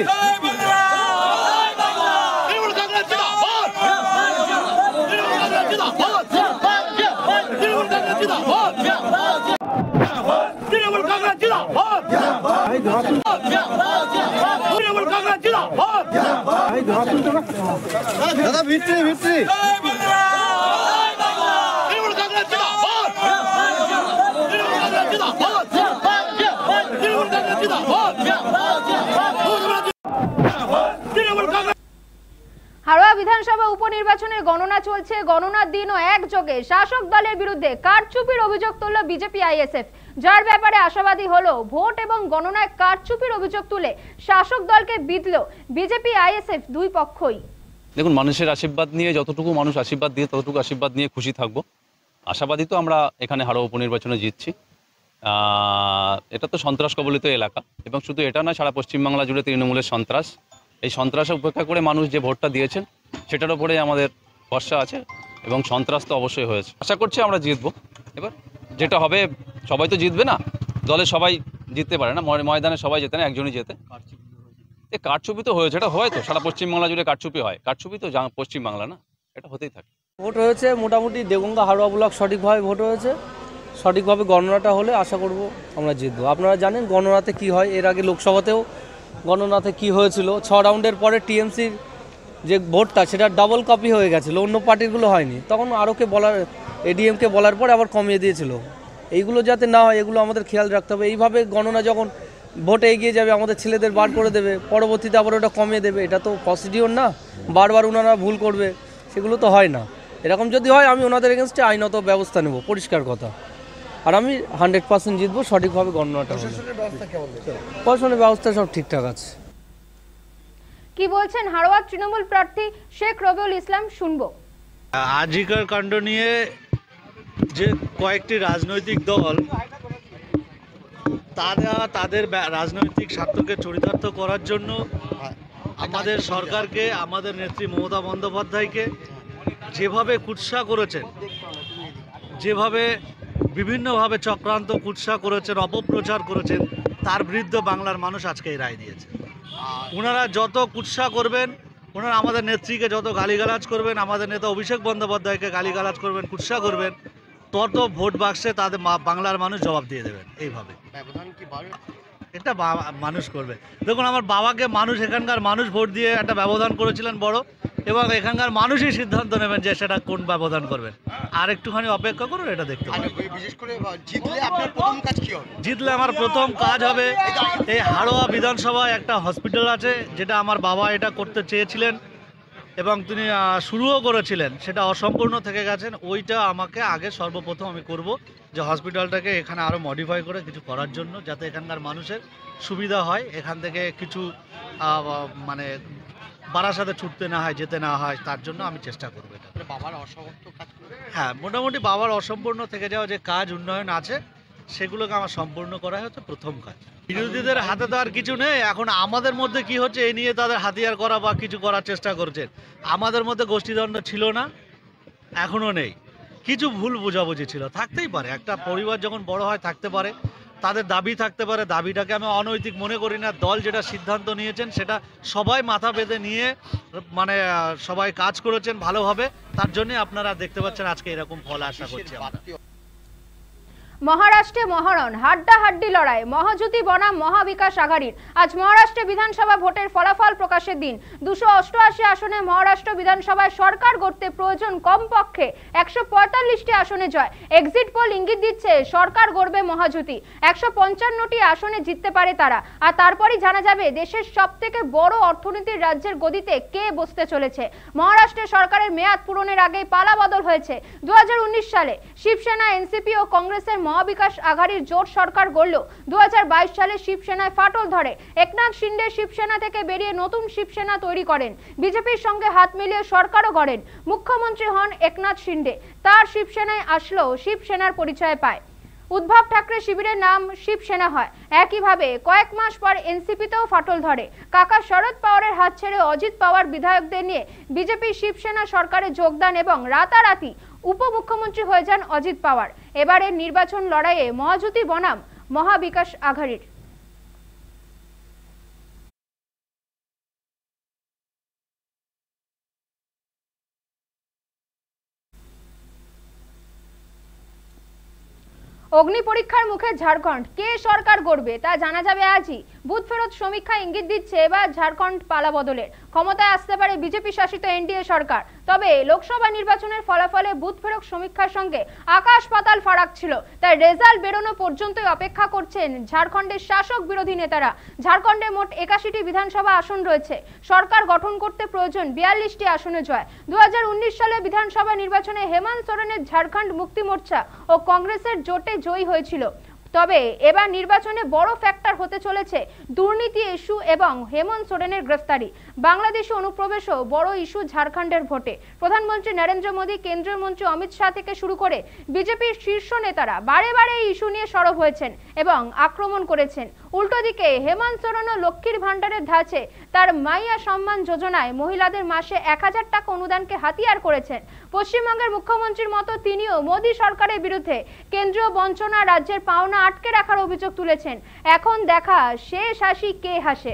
দাদা ভিতরে ভিতরে উপনির্বাচনের গণনা চলছে। গণনার দিনও একযোগে শাসক দলের বিরুদ্ধে কারচুপির অভিযোগ তুলল বিজেপি আইএসএফ, যার ব্যাপারে আশাবাদী হলো ভোট এবং গণনায় কারচুপির অভিযোগ তুলে শাসক দলকে বিঁধল বিজেপি আইএসএফ দুই পক্ষই। দেখুন, মানুষের আশীর্বাদ নিয়ে যতটুকু মানুষ আশীর্বাদ দিয়ে ততটুকু আশীর্বাদ নিয়ে খুশি থাকবো। আশাবাদী তো আমরা এখানে হাড়োয়া উপনির্বাচনে জিতছি। এটা তো সন্ত্রাস কবলিত এলাকা এবং শুধু এটা না, সারা পশ্চিমবাংলা জুড়ে তৃণমূলের সন্ত্রাস। এই সন্ত্রাসে উপেক্ষা করে মানুষ যে ভোটটা দিয়েছেন সেটার উপরে আমাদের ভরসা আছে এবং সন্ত্রাস তো অবশ্যই হয়েছে। আশা করছি আমরা জিতবো। এবার যেটা হবে, সবাই তো জিতবে না, দলে সবাই জিততে পারে না, ময়দানে সবাই জেতে না, একজনই জেতে। কারচুপি তো হয়েছে, এটা হয় তো, সারা পশ্চিমবাংলা জুড়ে কারচুপি হয়। কারচুপি তো পশ্চিমবাংলা না, এটা হতেই থাকে। ভোট হয়েছে মোটামুটি দেগঙ্গা হাড়োয়া ব্লক সঠিকভাবে ভোট হয়েছে। সঠিকভাবে গণনাটা হলে আশা করব আমরা জিতবো। আপনারা জানেন গণনাতে কি হয়, এর আগে লোকসভাতেও গণনাতে কি হয়েছিল, 6 রাউন্ডের পরে টিএমসির যে ভোটটা সেটা ডাবল কপি হয়ে গেছিলো, অন্য পার্টিগুলো হয়নি। তখন আরোকে বলার, এডিএমকে বলার পরে আবার কমিয়ে দিয়েছিল। এইগুলো যাতে না হয় এগুলো আমাদের খেয়াল রাখতে হবে। এইভাবে গণনা যখন ভোটে এগিয়ে যাবে, আমাদের ছেলেদের বার করে দেবে, পরবর্তীতে আবার ওটা কমিয়ে দেবে, এটা তো প্রসিডিওর না। বারবার ওনারা ভুল করবে, সেগুলো তো হয় না। এরকম যদি হয় আমি ওনাদের এগেনস্টে আইনত ব্যবস্থা নেব, পরিষ্কার কথা। আর আমি 100% জিতবো সঠিকভাবে গণনাটা হবে। প্রশাসনের ব্যবস্থা সব ঠিকঠাক আছে। কি বলছেন হাড়োয়া তৃণমূল প্রার্থী শেখ রবিউল ইসলাম, শুনবো। আজিকার কাণ্ড নিয়ে যে কয়েকটি রাজনৈতিক দল তাদের রাজনৈতিক স্বার্থকে চরিতার্থ করার জন্য আমাদের সরকারকে, আমাদের নেত্রী মমতা বন্দ্যোপাধ্যায়কে যেভাবে কুৎসা করেছেন, যেভাবে বিভিন্নভাবে চক্রান্ত কুৎসা করেছেন, অপপ্রচার করেছেন, তার বিরুদ্ধে বাংলার মানুষ আজকে এই রায় দিয়েছে। ওনারা যত কুৎসা করবেন, ওনারা আমাদের নেত্রীকে যত গালিগালাজ করবেন, আমাদের নেতা অভিষেক বন্দ্যোপাধ্যায়কে গালিগালাজ করবেন, কুৎসা করবেন, তত ভোট বাক্সে তাদের বাংলার মানুষ জবাব দিয়ে দেবেন। এইভাবে এটা মানুষ করবে। দেখুন, আমার বাবাকে মানুষ, এখানকার মানুষ ভোট দিয়ে একটা ব্যবধান করেছিলেন বড়, এবং এখানকার মানুষই সিদ্ধান্ত নেবেন যে সেটা কোন ব্যবধান করবেন। আর একটুখানি অপেক্ষা করুন, এটা দেখতে পাবেন। বিশেষ করে জিতলে আপনার প্রথম কাজ কি হবে? জিতলে আমার প্রথম কাজ হবে, এই হাড়োয়া বিধানসভায় একটা হসপিটাল আছে, যেটা আমার বাবা এটা করতে চেয়েছিলেন এবং তিনি শুরুও করেছিলেন, সেটা অসম্পূর্ণ থেকে গেছেন। ওইটা আমাকে আগে সর্বপ্রথম আমি করব, যে হসপিটালটাকে এখানে আরও মডিফাই করে কিছু করার জন্য, যাতে এখানকার মানুষের সুবিধা হয়, এখান থেকে কিছু মানে বারাসাতে ছুটতে না হয়, যেতে না হয়, তার জন্য আমি চেষ্টা করবো। এটা বাবার অসমাপ্ত কাজ, হ্যাঁ, মোটামুটি বাবার অসম্পূর্ণ থেকে যাওয়া যে কাজ উন্নয়ন আছে সেগুলোকে আমার সম্পূর্ণ করা হচ্ছে প্রথম কাজ। বিরোধীদের হাতে তো আর কিছু নেই। এখন আমাদের মধ্যে কি হচ্ছে, এই নিয়ে তাদের হাতিয়ার করা বা কিছু করার চেষ্টা করছেন। আমাদের মধ্যে গোষ্ঠীদ্বন্দ্ব ছিল না, এখনও নেই। কিছু ভুল বোঝাবুঝি ছিল, থাকতেই পারে। একটা পরিবার যখন বড় হয় থাকতে পারে, তাদের দাবি থাকতে পারে। দাবিটাকে আমি অনৈতিক মনে করি না। দল যেটা সিদ্ধান্ত নিয়েছেন সেটা সবাই মাথা বেঁধে নিয়ে মানে সবাই কাজ করেছেন ভালোভাবে, তার জন্যই আপনারা দেখতে পাচ্ছেন আজকে এরকম ফল আশা করছি আমরা। মহারাষ্ট্রে মহরণ, হাড্ডাহাড্ডি লড়াই, মহাজ্যোতি বনাম মহাবিকাশ আঘাড়ির। আজ মহারাষ্ট্রে বিধানসভা ভোটের ফলাফল প্রকাশের দিন। 288 আসনে মহারাষ্ট্র বিধানসভায় সরকার গড়তে প্রয়োজন কমপক্ষে 145টি আসনে জয়। এক্সিট পোল ইঙ্গিত দিচ্ছে সরকার গড়বে মহাজ্যোতি। 155টি আসনে জিততে পারে তারা। আর তারপরই জানা যাবে দেশের সবথেকে বড় অর্থনীতির রাজ্যের গদিতে কে বসতে চলেছে। মহারাষ্ট্রে সরকারের মেয়াদ পূরণের আগেই পালা বদল হয়েছে। 2019 সালে শিবসেনা, এনসিপি ও কংগ্রেসের মহাবিকাশ আঘাড়ির জোট সরকার গড়ল। 2022 সালে শিবসেনায় ফাটল ধরে। একনাথ শিন্ডে শিবসেনা থেকে বেরিয়ে নতুন শিবসেনা তৈরি করেন। বিজেপির সঙ্গে হাত মিলিয়ে সরকারও গড়েন। মুখ্যমন্ত্রী হন একনাথ শিন্ডে। তার শিবসেনায় আসলো শিবসেনার পরিচয় পায়। উদ্ধব ঠাকরে শিবিরের নাম শিবসেনা হয়। একইভাবে কয়েক মাস পর এনসিপিতেও ফাটল ধরে। কাকা শরদ পাওয়ারের হাত ছেড়ে অজিত পাওয়ার বিধায়কদের নিয়ে বিজেপি শিবসেনা সরকারে যোগদান এবং রাতারাতি উপমুখ্যমন্ত্রী হয়ে যান অজিত পাওয়ার। এবারের নির্বাচন লড়াইয়ে মহাজ্যোতি বনাম মহাবিকাশ আঘাড়ির। অগ্নি পরীক্ষার মুখে ঝাড়খণ্ড, কে সরকার গড়বে তা জানা যাবে আজই। বুথ ফেরত সমীক্ষা ইঙ্গিত দিচ্ছে এবার ঝাড়খণ্ড পালা বদলের। ক্ষমতায় আসতে পারে বিজেপি শাসিত এনডিএ সরকার। তবে লোকসভা নির্বাচনের ফলাফলে বুথ ফেরক সমীক্ষার সঙ্গে আকাশ পাতাল ফারাক ছিল, তাই রেজাল্ট বেরোনো পর্যন্তই অপেক্ষা করছেন ঝাড়খণ্ডের শাসক বিরোধী নেতারা। ঝাড়খণ্ডে মোট 81টি বিধানসভা আসন রয়েছে। সরকার গঠন করতে প্রয়োজন 42টি আসনে জয়। 2019 সালে বিধানসভা নির্বাচনে হেমন্ত সোরেনের ঝাড়খণ্ড মুক্তি মোর্চা ও কংগ্রেসের জোটে জয়ী হয়েছিল। তবে এবার নির্বাচনে বড় ফ্যাক্টর হতে চলেছে দুর্নীতি ইস্যু এবং হেমন্ত সোরেনের গ্রেফতারি। বাংলাদেশে অনুপ্রবেশও বড় ইস্যু ঝাড়খণ্ডের ভোটে। প্রধানমন্ত্রী নরেন্দ্র মোদী, কেন্দ্রীয় মন্ত্রী অমিত শাহ থেকে শুরু করে বিজেপির শীর্ষ নেতারা বারে বারে এই ইস্যু নিয়ে সরব হয়েছেন এবং আক্রমণ করেছেন। উল্টো দিকে হেমন্ত সোরেনও লক্ষ্মীর ভাণ্ডারের ধাঁচে তার মাইয়া সম্মান যোজনায় মহিলাদের মাসে 1000 টাকা অনুদানকে হাতিয়ার করেছেন। পশ্চিমবঙ্গের মুখ্যমন্ত্রীর মতো তিনিও মোদী সরকারের বিরুদ্ধে কেন্দ্রীয় বঞ্চনা, রাজ্যের পাওনা আটকে রাখার অভিযোগ তুলেছেন। এখন দেখা শেষ হাসি কে হাসে।